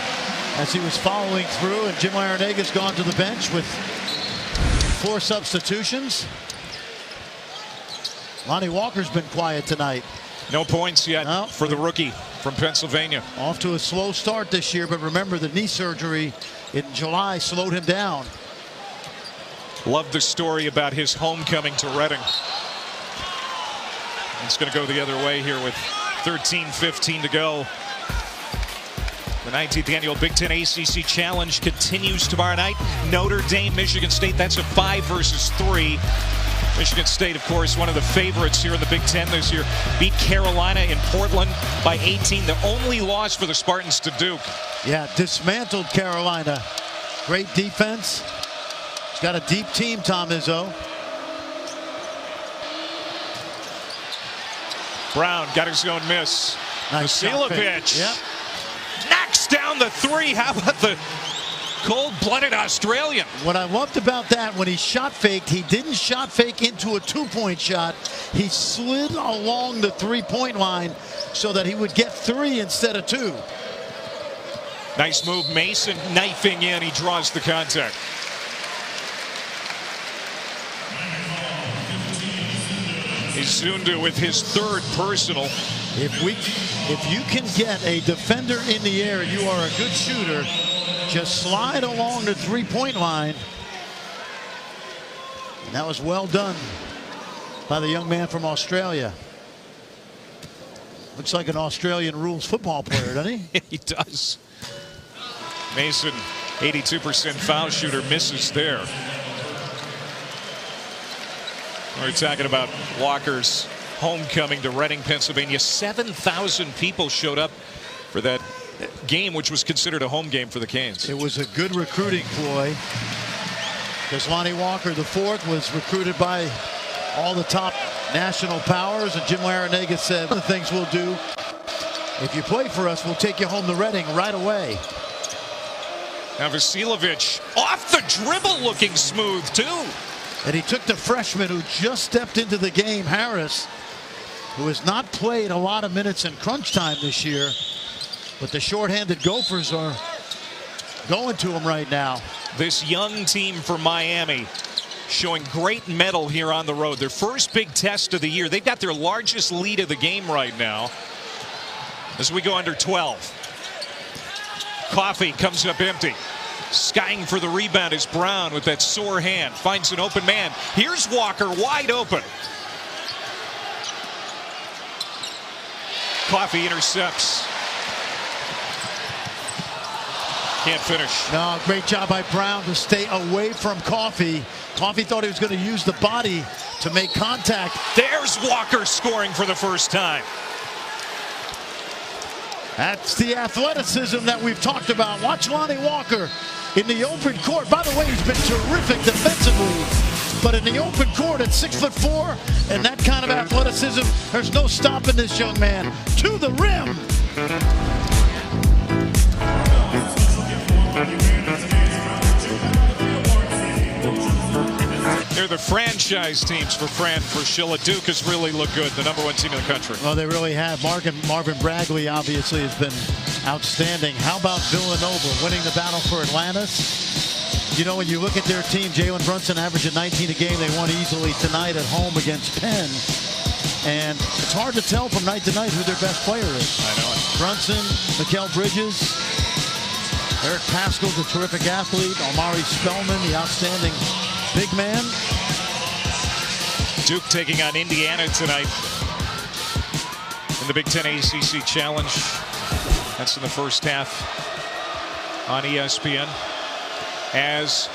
as he was following through, and Jim Larrañaga's gone to the bench with 4 substitutions. Lonnie Walker's been quiet tonight. No points yet for the rookie from Pennsylvania. Off to a slow start this year, but remember the knee surgery in July slowed him down. Love the story about his homecoming to Reading. It's going to go the other way here with 13:15 to go. The 19th annual Big Ten ACC Challenge continues tomorrow night. Notre Dame, Michigan State. That's a 5 versus 3. Michigan State, of course, one of the favorites here in the Big Ten this year. Beat Carolina in Portland by 18. The only loss for the Spartans to Duke. Yeah, dismantled Carolina. Great defense. He's got a deep team, Tom Izzo. Brown got his own miss. Nice Vasilovic. Yep. Knocks down the 3. How about the cold-blooded Australian? What I loved about that, when he shot faked, he didn't shot fake into a 2-point shot. He slid along the 3-point line so that he would get 3 instead of 2. Nice move. Mason knifing in. He draws the contact. Izundu with his 3rd personal. If you can get a defender in the air and you are a good shooter, just slide along the 3-point line And that was well done by the young man from Australia. Looks like an Australian rules football player, doesn't he? He does. Mason, 82% foul shooter, misses there. We're talking about Walker's homecoming to Reading, Pennsylvania. 7,000 people showed up for that game, which was considered a home game for the Canes. It was a good recruiting ploy, because Lonnie Walker IV was recruited by all the top national powers, and Jim Larrañaga said, the things we'll do, if you play for us, we'll take you home to Reading right away. Now Vasiljevic off the dribble, looking smooth too. And he took the freshman who just stepped into the game, Harris, who has not played a lot of minutes in crunch time this year, but the shorthanded Gophers are going to him right now. This young team from Miami showing great mettle here on the road. Their first big test of the year. They've got their largest lead of the game right now as we go under 12. Coffey comes up empty. Skying for the rebound is Brown with that sore hand. Finds an open man. Here's Walker wide open. Coffey intercepts. Can't finish. No, great job by Brown to stay away from Coffey. Coffey thought he was going to use the body to make contact. There's Walker scoring for the first time. That's the athleticism that we've talked about. Watch Lonnie Walker in the open court. By the way, he's been terrific defensively, but in the open court at 6'4" and that kind of athleticism, there's no stopping this young man. To the rim. They're the franchise teams for Fran Fraschilla. Duke has really looked good, the #1 team in the country. Well, they really have. Marvin Bagley obviously has been outstanding. How about Villanova winning the battle for Atlantis? You know, when you look at their team, Jalen Brunson averaging 19 a game. They won easily tonight at home against Penn. And it's hard to tell from night to night who their best player is. I know it. Brunson, Mikal Bridges, Eric Paschal's a terrific athlete. Omari Spellman, the outstanding big man. Duke taking on Indiana tonight in the Big Ten ACC Challenge. That's in the first half on ESPN. As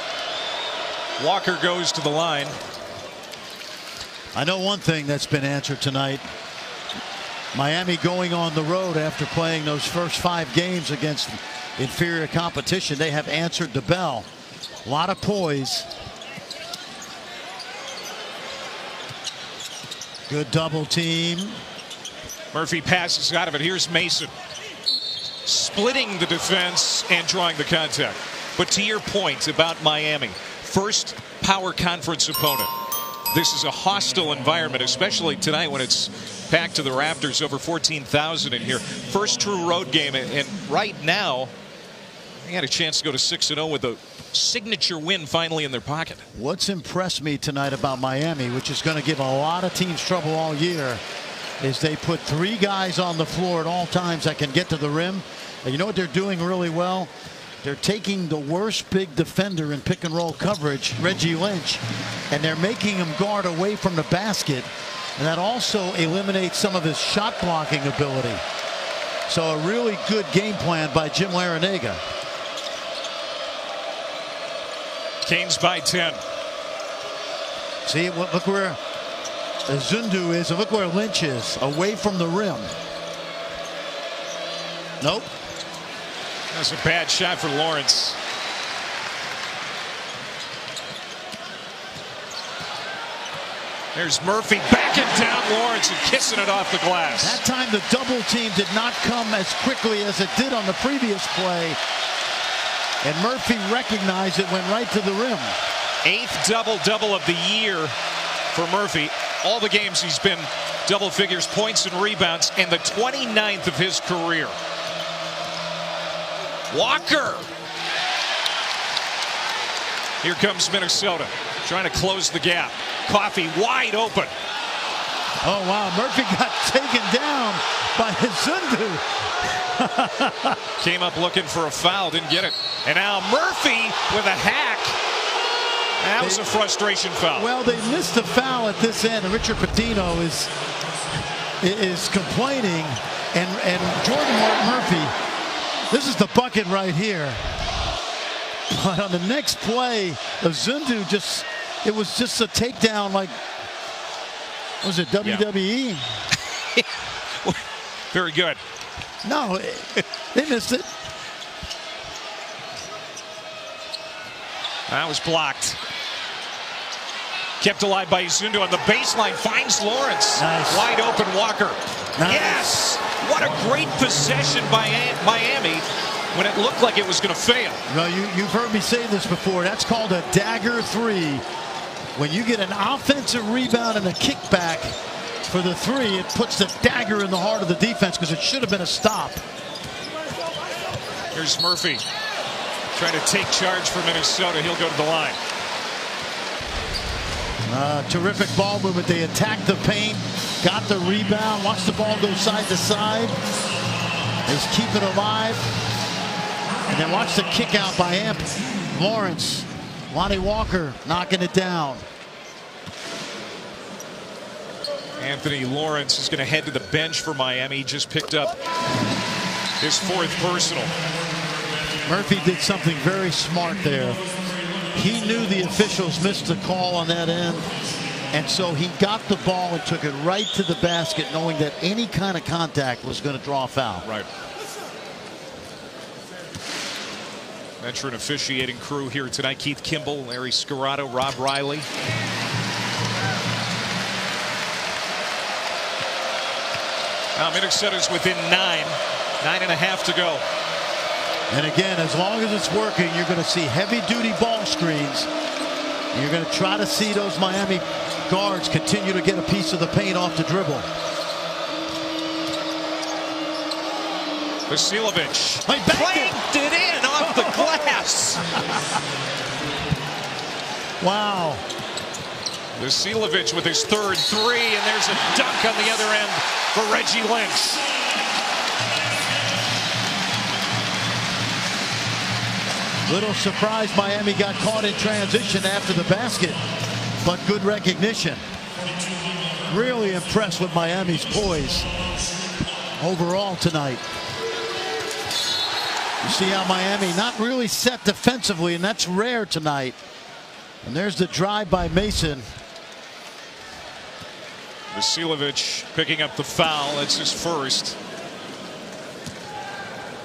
Walker goes to the line. I know one thing that's been answered tonight. Miami going on the road after playing those first 5 games against inferior competition. They have answered the bell. A lot of poise. Good double team. Murphy passes out of it. Here's Mason. Splitting the defense and drawing the contact. But to your point about Miami, first power conference opponent. This is a hostile environment, especially tonight when it's packed to the rafters, over 14,000 in here. First true road game, and right now, they had a chance to go to 6-0 with a signature win finally in their pocket. What's impressed me tonight about Miami, which is going to give a lot of teams trouble all year, is they put 3 guys on the floor at all times that can get to the rim. And you know what they're doing really well? They're taking the worst big defender in pick and roll coverage, Reggie Lynch, and they're making him guard away from the basket. And that also eliminates some of his shot blocking ability. So a really good game plan by Jim Larrañaga. Canes by 10. See, look where Zundu is, and look where Lynch is, away from the rim. Nope. That's a bad shot for Lawrence. There's Murphy backing down Lawrence and kissing it off the glass. That time the double team did not come as quickly as it did on the previous play. And Murphy recognized it, went right to the rim. 8th double-double of the year for Murphy. All the games he's been double figures, points and rebounds, and the 29th of his career. Walker. Here comes Minnesota, trying to close the gap. Coffey wide open. Oh, wow. Murphy got taken down by Zundu. Came up looking for a foul, didn't get it. And now Murphy with a hack. That was a frustration foul. Well, they missed the foul at this end, and Richard Pitino is complaining, and Jordan Murphy, this is the bucket right here. But on the next play, Zundu it was just a takedown like, was it WWE? Yeah. Very good. No, they missed it. That was blocked. Kept alive by Zundu on the baseline. Finds Lawrence. Nice. Wide open Walker. Nice. Yes! What a great possession by Miami when it looked like it was going to fail. Well, you've heard me say this before. That's called a dagger three. When you get an offensive rebound and a kickback for the three, it puts the dagger in the heart of the defense because it should have been a stop. Here's Murphy trying to take charge for Minnesota. He'll go to the line. Terrific ball movement. They attacked the paint, got the rebound, watch the ball go side to side. They just keep it alive. And then watch the kick out by Amp. Lawrence, Lonnie Walker knocking it down. Anthony Lawrence is going to head to the bench for Miami. He just picked up his 4th personal. Murphy did something very smart there. He knew the officials missed the call on that end, and so he got the ball and took it right to the basket, knowing that any kind of contact was going to draw a foul. Right. Veteran officiating crew here tonight: Keith Kimball, Larry Scarato, Rob Riley. Now Minnesota's within 9.5 to go. And again, as long as it's working, you're going to see heavy-duty ball screens. You're going to try to see those Miami guards continue to get a piece of the paint off the dribble. Vasiljevic Planked it in off the glass. Wow. Vasiljevic with his 3rd three, and there's a dunk on the other end for Reggie Lynch. Little surprise Miami got caught in transition after the basket, but good recognition. Really impressed with Miami's poise overall tonight. You see how Miami not really set defensively, and that's rare tonight. And there's the drive by Mason. Vasiljevic picking up the foul. That's his 1st.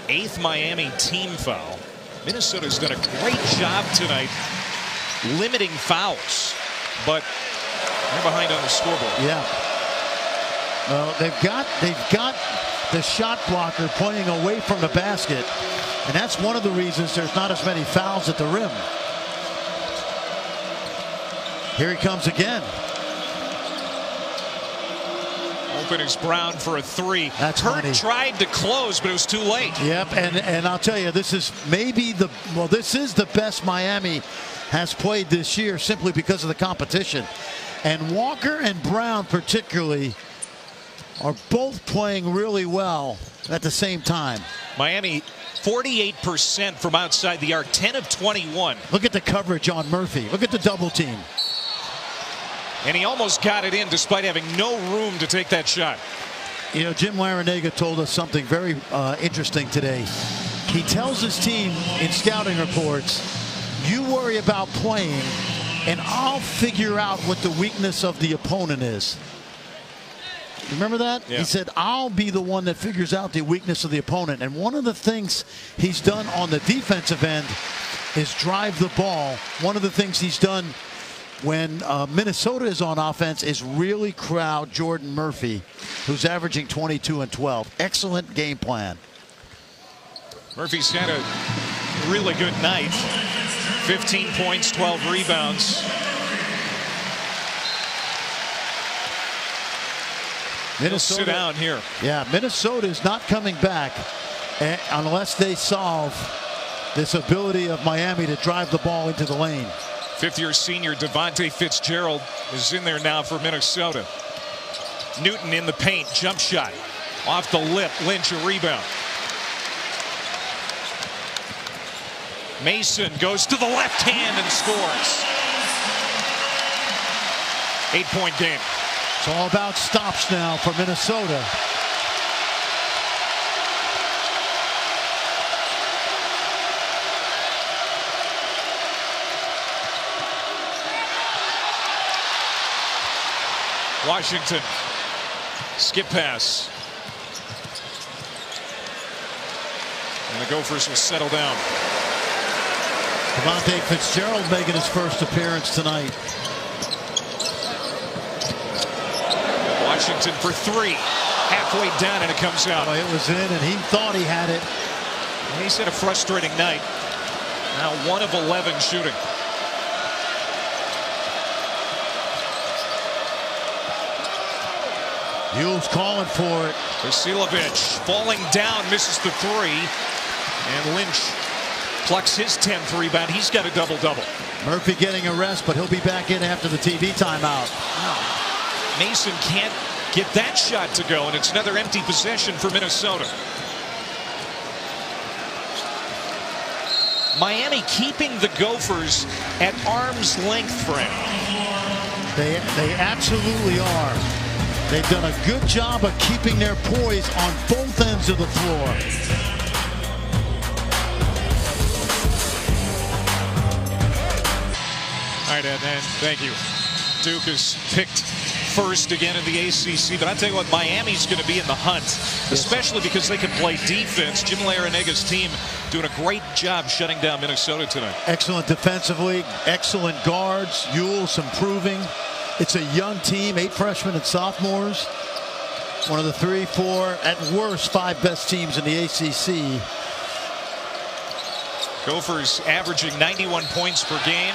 8th Miami team foul. Minnesota's done a great job tonight limiting fouls, but they're behind on the scoreboard. Yeah. Well, they've got the shot blocker playing away from the basket, and that's one of the reasons there's not as many fouls at the rim. Here he comes again. Open is Brown for a 3. That's Hurt money. tried to close, but it was too late. Yep, and I'll tell you, this is maybe this is the best Miami has played this year, simply because of the competition. And Walker and Brown particularly are both playing really well at the same time. Miami 48% from outside the arc, 10 of 21. Look at the coverage on Murphy. Look at the double team. And he almost got it in despite having no room to take that shot. You know, Jim Larrañaga told us something very interesting today. He tells his team in scouting reports, you worry about playing, and I'll figure out what the weakness of the opponent is. Remember that? Yeah. He said, I'll be the one that figures out the weakness of the opponent. And one of the things he's done on the defensive end is drive the ball. One of the things he's done when Minnesota is on offense is really crowd Jordan Murphy, who's averaging 22 and 12. Excellent game plan. Murphy's had a really good night. 15 points, 12 rebounds. Minnesota, sit down here. Yeah, Minnesota is not coming back unless they solve this ability of Miami to drive the ball into the lane. 5th-year senior Devontae Fitzgerald is in there now for Minnesota. Newton in the paint, jump shot. Off the lip, Lynch a rebound. Mason goes to the left hand and scores. 8-point game. It's all about stops now for Minnesota. Washington, skip pass. And the Gophers will settle down. Devontae Fitzgerald making his first appearance tonight. Washington for three. Halfway down and it comes out. Oh, it was in and he thought he had it. He's had a frustrating night. Now 1 of 11 shooting. Yule's calling for it. Vasilovich falling down, misses the three. And Lynch plucks his 10th rebound. He's got a double-double. Murphy getting a rest, but he'll be back in after the TV timeout. Wow. Mason can't get that shot to go, and it's another empty possession for Minnesota. Miami keeping the Gophers at arm's length, Frank. They absolutely are. They've done a good job of keeping their poise on both ends of the floor. All right, and thank you. Duke is picked first again in the ACC, but I'll tell you what, Miami's going to be in the hunt, especially because they can play defense. Jim Laranaga's team doing a great job shutting down Minnesota tonight. Excellent defensively, excellent guards. Yule's improving. It's a young team, 8 freshmen and sophomores. One of the 3, 4, at worst 5 best teams in the ACC. Gophers averaging 91 points per game.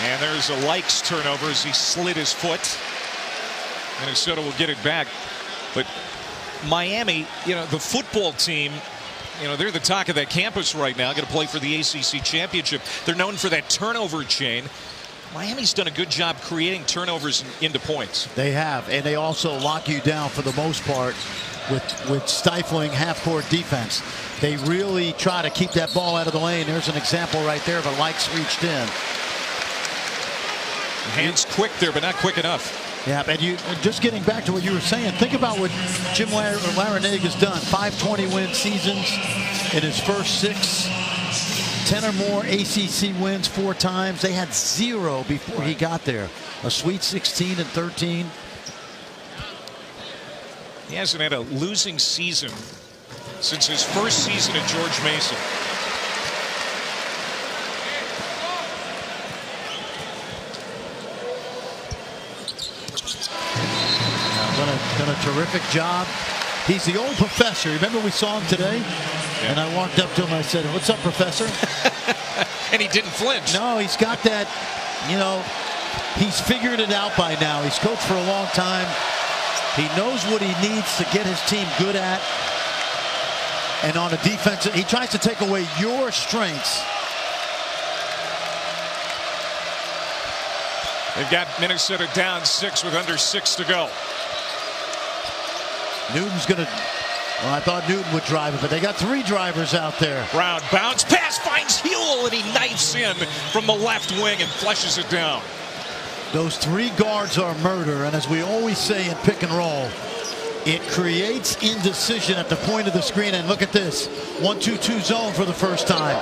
And there's a Likes turnover as he slid his foot. Minnesota will get it back. But Miami, you know, the football team, you know, they're the talk of that campus right now. Going to play for the ACC championship. They're known for that turnover chain. Miami's done a good job creating turnovers into points. They have, and they also lock you down for the most part with stifling half-court defense. They really try to keep that ball out of the lane. There's an example right there of a Likes reached in. Hands quick there, but not quick enough. Yeah, and you just getting back to what you were saying, think about what Jim Laranaga's done. 520-win seasons in his first 6. 10 or more ACC wins 4 times. They had 0 before he got there. A Sweet 16 and 13. He hasn't had a losing season since his first season at George Mason. Done a terrific job. He's the old professor. Remember we saw him today? Yeah. And I walked up to him and I said, "What's up, Professor?" And he didn't flinch. No, he's got that, you know, he's figured it out by now. He's coached for a long time. He knows what he needs to get his team good at. And on a defense, he tries to take away your strengths. They've got Minnesota down 6 with under 6 to go. Newton's going to, well, I thought Newton would drive it, but they got 3 drivers out there. Brown bounce pass finds Huell, and he knifes in from the left wing and flushes it down. Those 3 guards are murder, and as we always say in pick and roll, it creates indecision at the point of the screen. And look at this, 1-2-2 zone for the first time.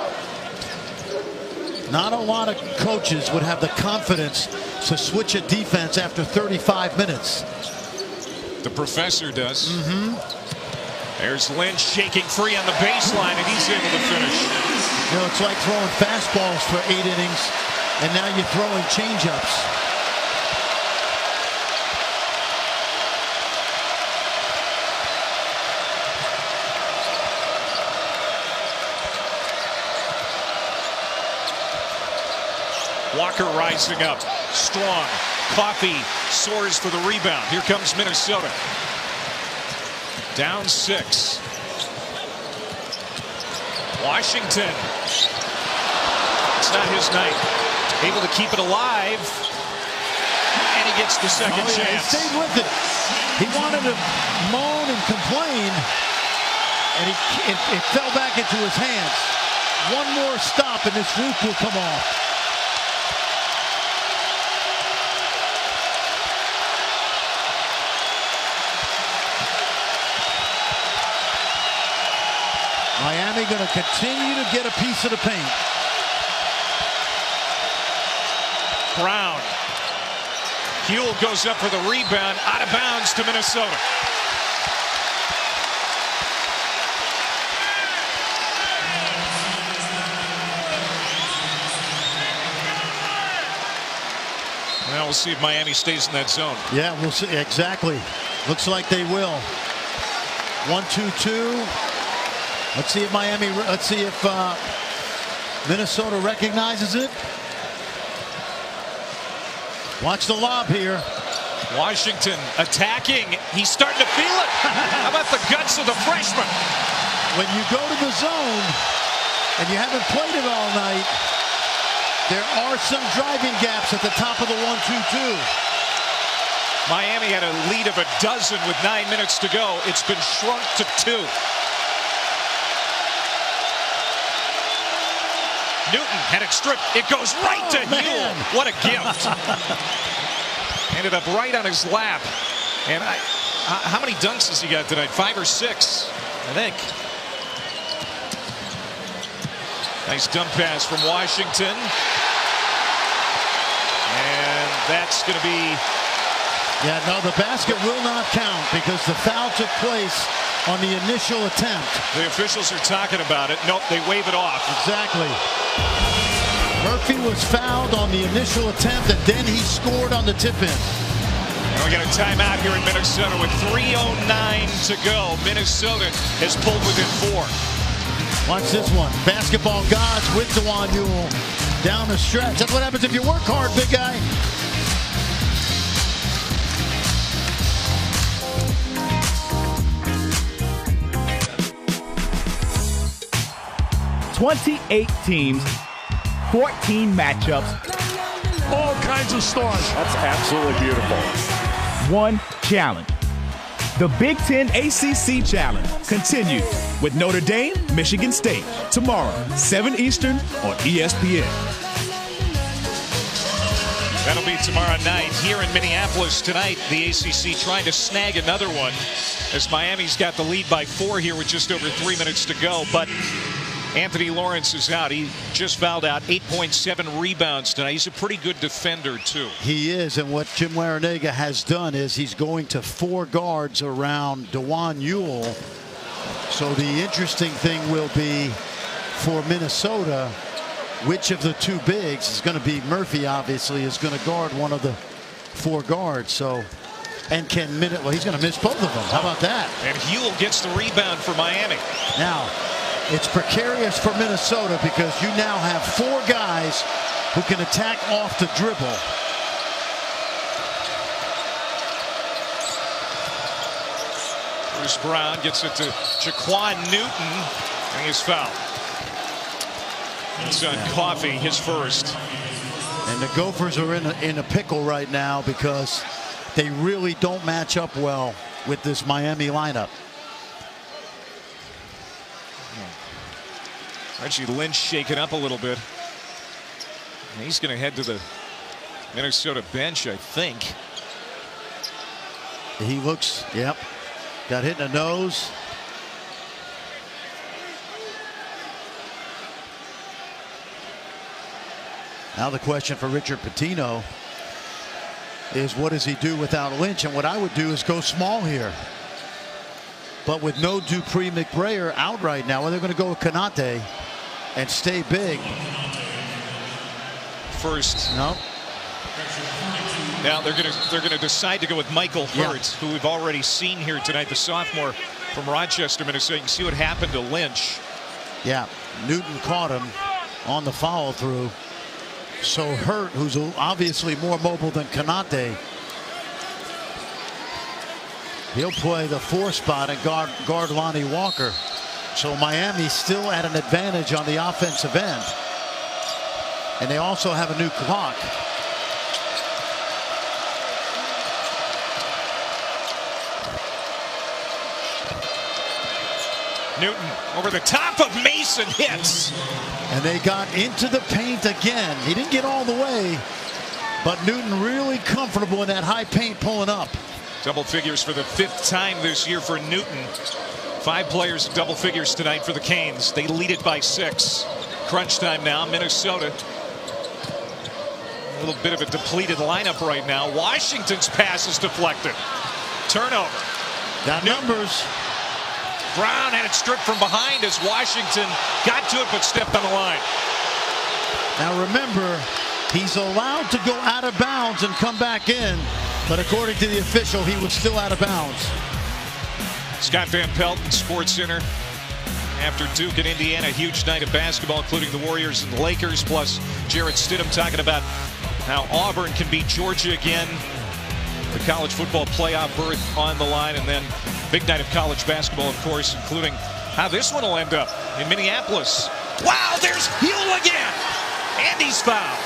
Not a lot of coaches would have the confidence to switch a defense after 35 minutes. The professor does. There's Lynch shaking free on the baseline, and he's able to finish. You know, it's like throwing fastballs for 8 innings, and now you're throwing changeups. Walker rising up, strong. Coffey soars for the rebound. Here comes Minnesota. Down 6. Washington. It's not his night. Able to keep it alive. And he gets the second chance. He stayed with it. He wanted to moan and complain. And it fell back into his hands. One more stop and this roof will come off. Miami going to continue to get a piece of the paint. Brown. Huell goes up for the rebound, out of bounds to Minnesota. Well, we'll see if Miami stays in that zone. Yeah, we'll see. Exactly. Looks like they will. 1-2-2. Let's see if Minnesota recognizes it. Watch the lob here. Washington attacking. He's starting to feel it. How about the guts of the freshman? When you go to the zone and you haven't played it all night, there are some driving gaps at the top of the 1-2-2. Miami had a lead of a dozen with 9 minutes to go. It's been shrunk to 2. Newton had it stripped. It goes right to Huell. What a gift. Ended up right on his lap. And how many dunks has he got tonight? 5 or 6, I think. Nice dump pass from Washington. And that's going to be... Yeah, no, the basket will not count because the foul took place on the initial attempt. The officials are talking about it. Nope, they wave it off. Exactly. Murphy was fouled on the initial attempt, and then he scored on the tip-in. And we got a timeout here in Minnesota with 3:09 to go. Minnesota has pulled within 4. Watch this one. Basketball gods with DeJuan Huell down the stretch. That's what happens if you work hard, big guy. "28 teams, 14 matchups, All kinds of stars. That's absolutely beautiful. 1 challenge. The Big Ten ACC Challenge continues with Notre Dame, Michigan State, tomorrow, 7 Eastern on ESPN. That'll be tomorrow night. Here in Minneapolis tonight, the ACC trying to snag another one as Miami's got the lead by 4 here with just over 3 minutes to go. But Anthony Lawrence is out. He just fouled out. 8.7 rebounds tonight. He's a pretty good defender, too. He is, and what Jim Larrañaga has done is he's going to 4 guards around DeJuan Huell. So the interesting thing will be for Minnesota, which of the 2 bigs is going to be Murphy, obviously, is going to guard one of the 4 guards. So, and well, he's going to miss both of them. How about that? And Huell gets the rebound for Miami. Now, it's precarious for Minnesota because you now have 4 guys who can attack off the dribble. Bruce Brown gets it to Jaquan Newton, and he's fouled. It's on Coffey, his first. And the Gophers are in a pickle right now because they really don't match up well with this Miami lineup. Reggie Lynch shaken up a little bit. And he's going to head to the Minnesota bench, I think. He looks, yep, got hit in the nose. Now the question for Richard Pitino is what does he do without Lynch? And what I would do is go small here. But with no Dupree McBrayer out right now, they're going to go with Konate and stay big. First. No. Now they're going to decide to go with Michael Hurt, who we've already seen here tonight, the sophomore from Rochester, Minnesota. You can see what happened to Lynch. Yeah, Newton caught him on the follow through. So Hurt, who's obviously more mobile than Konate, he'll play the 4 spot and guard Lonnie Walker. So Miami's still at an advantage on the offensive end. And they also have a new clock. Newton over the top of Mason, hits. And they got into the paint again. He didn't get all the way, but Newton really comfortable in that high paint pulling up. Double figures for the 5th time this year for Newton. 5 players in double figures tonight for the Canes. They lead it by 6. Crunch time now. Minnesota. A little bit of a depleted lineup right now. Washington's pass is deflected. Turnover. Got numbers. Brown had it stripped from behind as Washington got to it but stepped on the line. Now remember, he's allowed to go out of bounds and come back in, but according to the official, he was still out of bounds. Scott Van Pelt, Sports Center. After Duke and Indiana, huge night of basketball, including the Warriors and the Lakers, plus Jarrett Stidham talking about how Auburn can beat Georgia again. The college football playoff berth on the line, and then big night of college basketball, of course, including how this one will end up in Minneapolis. Wow, there's Huell again. Andy's foul.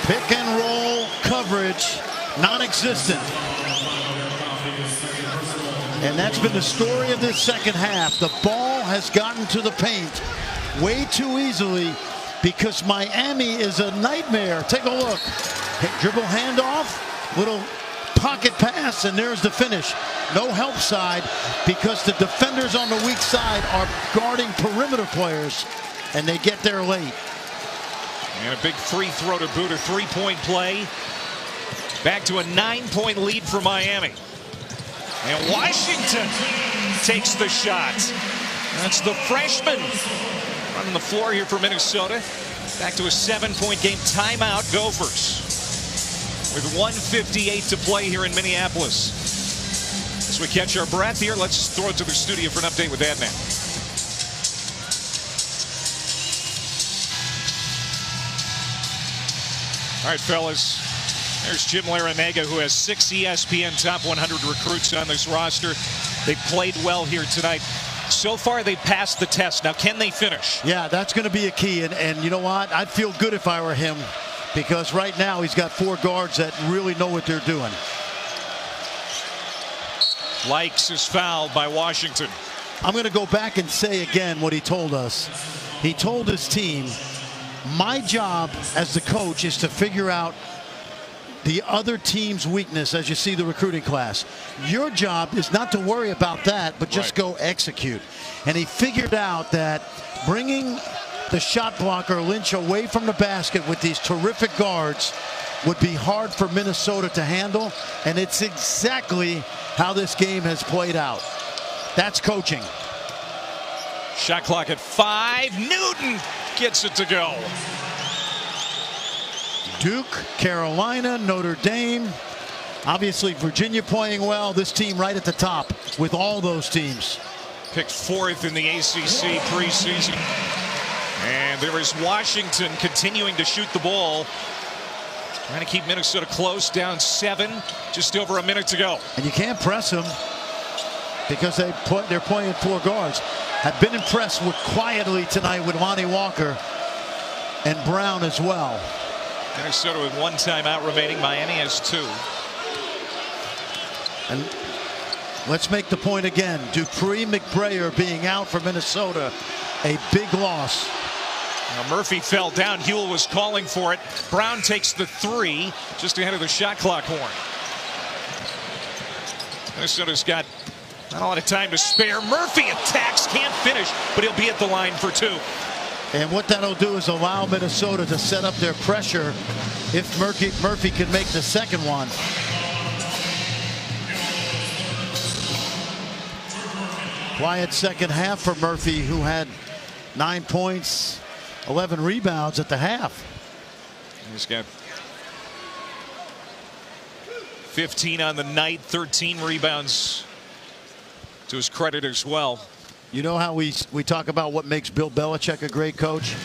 Pick and roll coverage, non-existent. And that's been the story of this second half. The ball has gotten to the paint way too easily because Miami is a nightmare. Take a look. Dribble handoff, little pocket pass, and there's the finish. No help side because the defenders on the weak side are guarding perimeter players, and they get there late. And a big free throw to boot, a 3-point play. Back to a 9-point lead for Miami. And Washington takes the shot. That's the freshman running the floor here for Minnesota. Back to a 7-point game. Timeout, Gophers. With 1:58 to play here in Minneapolis. As we catch our breath here, let's throw it to the studio for an update with Adnan. All right, fellas. There's Jim Larrañaga, who has 6 ESPN Top 100 recruits on this roster. They played well here tonight. So far, they passed the test. Now, can they finish? Yeah, that's going to be a key. And you know what? I'd feel good if I were him, because right now he's got 4 guards that really know what they're doing. Likes is fouled by Washington. I'm going to go back and say again what he told us. He told his team, my job as the coach is to figure out the other team's weakness as you see the recruiting class. Your job is not to worry about that, but just go execute. And he figured out that bringing the shot blocker Lynch away from the basket with these terrific guards would be hard for Minnesota to handle, and it's exactly how this game has played out. That's coaching. Shot clock at 5. Newton gets it to go. Duke, Carolina, Notre Dame, obviously Virginia playing well. This team right at the top with all those teams. Picked 4th in the ACC preseason. And there is Washington continuing to shoot the ball. Trying to keep Minnesota close, down 7, just over a minute to go. And you can't press them because they're playing 4 guards. I've been impressed with quietly tonight with Lonnie Walker and Brown as well. Minnesota with 1 timeout remaining. Miami has 2. And let's make the point again. Dupree McBrayer being out for Minnesota, a big loss. Now Murphy fell down. Huell was calling for it. Brown takes the 3 just ahead of the shot clock horn. Minnesota's got not a lot of time to spare. Murphy attacks, can't finish, but he'll be at the line for 2. And what that'll do is allow Minnesota to set up their pressure if Murphy can make the second one. Quiet second half for Murphy, who had 9 points, 11 rebounds at the half. He's got 15 on the night, 13 rebounds to his credit as well. You know how we talk about what makes Bill Belichick a great coach?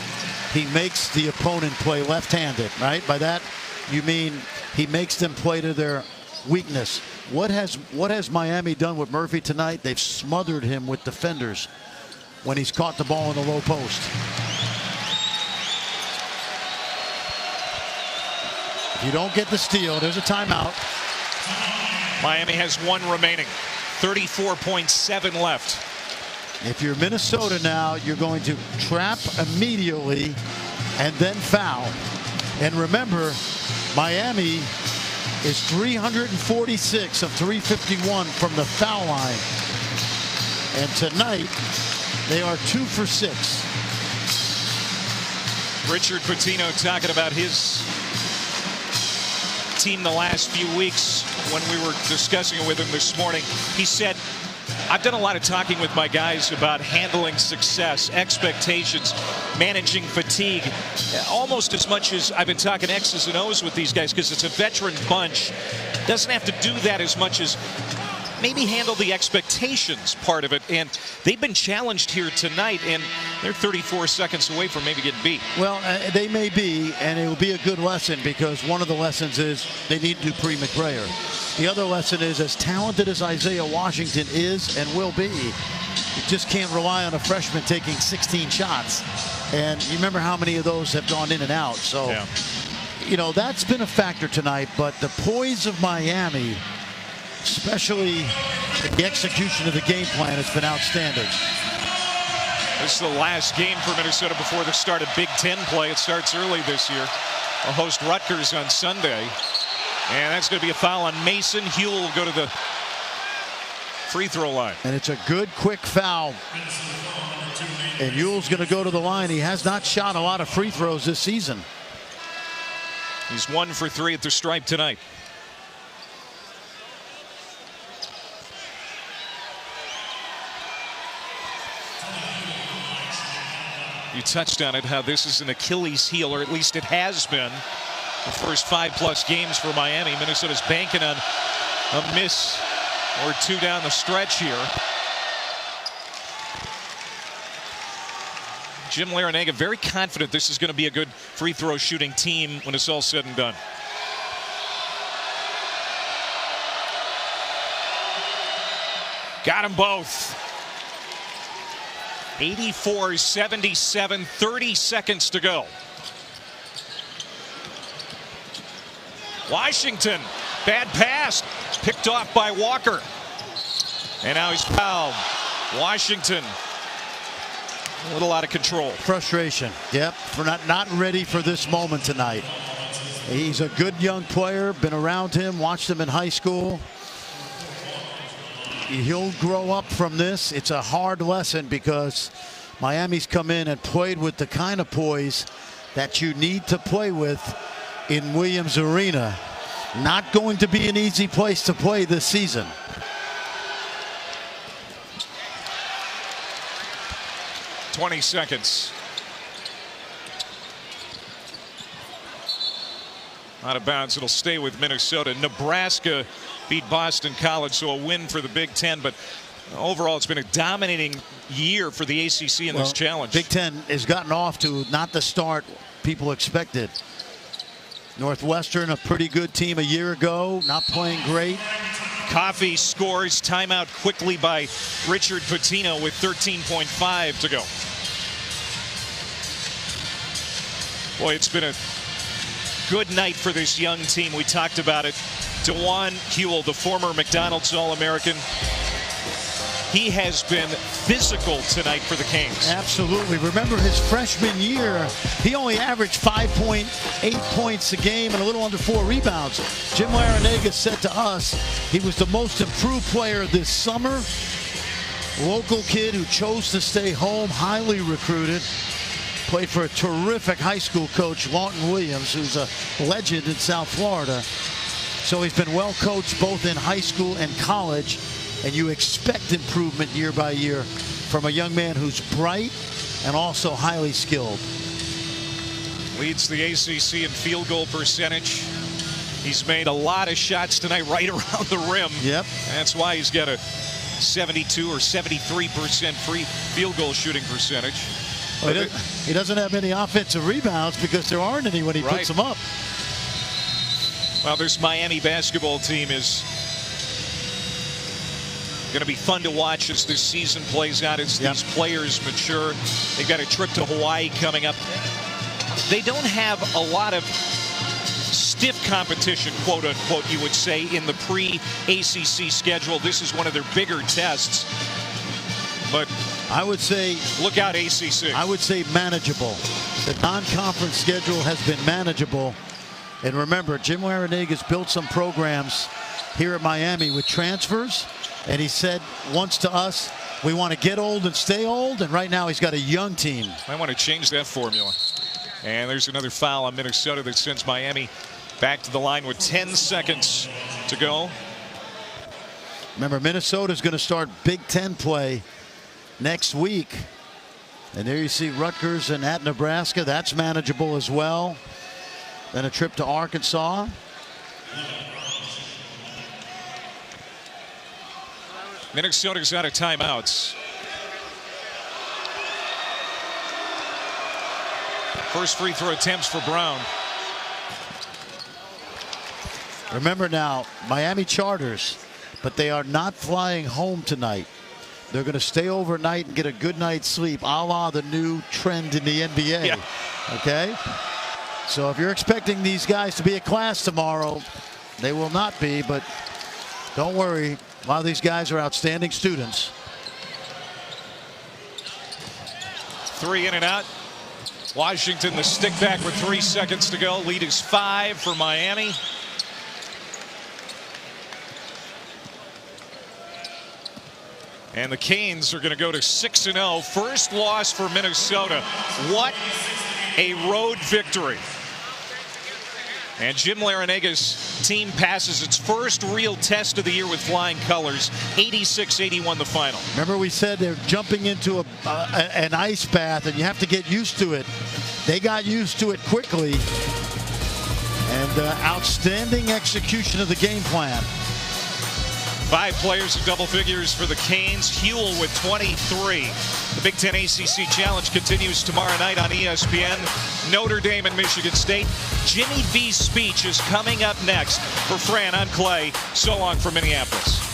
He makes the opponent play left-handed, right? By that, you mean he makes them play to their weakness. What has Miami done with Murphy tonight? They've smothered him with defenders when he's caught the ball in the low post. If you don't get the steal, there's a timeout. Miami has 1 remaining. 34.7 left. If you're Minnesota now, you're going to trap immediately and then foul. And remember, Miami is 346 of 351 from the foul line. And tonight, they are 2 for 6. Richard Pitino talking about his team the last few weeks. When we were discussing it with him this morning, he said, I've done a lot of talking with my guys about handling success, expectations, managing fatigue, almost as much as I've been talking X's and O's with these guys, because it's a veteran bunch. Doesn't have to do that as much as maybe handle the expectations part of it. And they've been challenged here tonight, and they're 34 seconds away from maybe getting beat. Well, they may be, and it will be a good lesson, because one of the lessons is they need to do pre-McBrayer. The other lesson is, as talented as Isaiah Washington is and will be, you just can't rely on a freshman taking 16 shots. And you remember how many of those have gone in and out. So, yeah, you know, that's been a factor tonight. But the poise of Miami, especially the execution of the game plan, has been outstanding. This is the last game for Minnesota before the start of Big Ten play. It starts early this year. They'll host Rutgers on Sunday. And that's going to be a foul on Mason. Huell will go to the free throw line. And it's a good, quick foul. And Huell's going to go to the line. He has not shot a lot of free throws this season. He's 1 for 3 at the stripe tonight. You touched on it, how this is an Achilles heel, or at least it has been the first 5+ games for Miami. Minnesota's banking on a miss or two down the stretch here. Jim Larrañaga very confident this is going to be a good free throw shooting team when it's all said and done. Got them both. 84-77, 30 seconds to go. Washington, bad pass, picked off by Walker. And now he's fouled. Washington, a little out of control. Frustration, yep, for not ready for this moment tonight. He's a good young player, been around him, watched him in high school. He'll grow up from this. It's a hard lesson, because Miami's come in and played with the kind of poise that you need to play with in Williams Arena. Not going to be an easy place to play this season. "20 seconds. Out of bounds. It'll stay with Minnesota. Nebraska beat Boston College, so a win for the Big Ten. But overall, it's been a dominating year for the ACC in this challenge. Big Ten has gotten off to not the start people expected. Northwestern, a pretty good team a year ago, not playing great. Coffee scores. Timeout quickly by Richard Pitino with 13.5 to go. Boy, it's been a good night for this young team. We talked about it. DeJuan Huell, the former McDonald's All-American. He has been physical tonight for the Canes. Absolutely. Remember his freshman year, he only averaged 5.8 points a game and a little under 4 rebounds. Jim Larrañaga said to us he was the most improved player this summer. Local kid who chose to stay home, highly recruited. Played for a terrific high school coach, Lawton Williams, who's a legend in South Florida. So he's been well coached both in high school and college. And you expect improvement year by year from a young man who's bright and also highly skilled. Leads the ACC in field goal percentage. He's made a lot of shots tonight right around the rim. Yep. That's why he's got a 72 or 73% free field goal shooting percentage. Well, he doesn't have many offensive rebounds because there aren't any when he puts them up. Well, this Miami basketball team is going to be fun to watch as this season plays out, as these players mature. They've got a trip to Hawaii coming up. They don't have a lot of stiff competition, quote unquote, you would say, in the pre-ACC schedule. This is one of their bigger tests. But I would say, look out, ACC. I would say manageable. The non-conference schedule has been manageable. And remember, Jim Larrañaga's built some programs here at Miami with transfers And he said once to us, we want to get old and stay old, and right now he's got a young team. I want to change that formula. And there's another foul on Minnesota that sends Miami back to the line with 10 seconds to go. Remember, Minnesota's going to start Big Ten play next week. And there you see Rutgers and at Nebraska. That's manageable as well. Then a trip to Arkansas. Minnesota's out of timeouts. First free throw attempts for Brown. Remember now, Miami charters, but they are not flying home tonight. They're going to stay overnight and get a good night's sleep, a la the new trend in the NBA. Yeah. Okay? So if you're expecting these guys to be at class tomorrow, they will not be, but don't worry. A lot of these guys are outstanding students. Three in and out. Washington the stick back with 3 seconds to go. Lead is 5 for Miami. And the Canes are going to go to 6-0. First loss for Minnesota. What a road victory. And Jim Larenega's team passes its first real test of the year with flying colors. 86-81 the final. Remember we said they're jumping into an ice bath and you have to get used to it. They got used to it quickly. And outstanding execution of the game plan. 5 players in double figures for the Canes. Huell with 23. The Big Ten ACC Challenge continues tomorrow night on ESPN. Notre Dame and Michigan State. Jimmy V's speech is coming up next. For Fran, I'm Clay. So long from Minneapolis.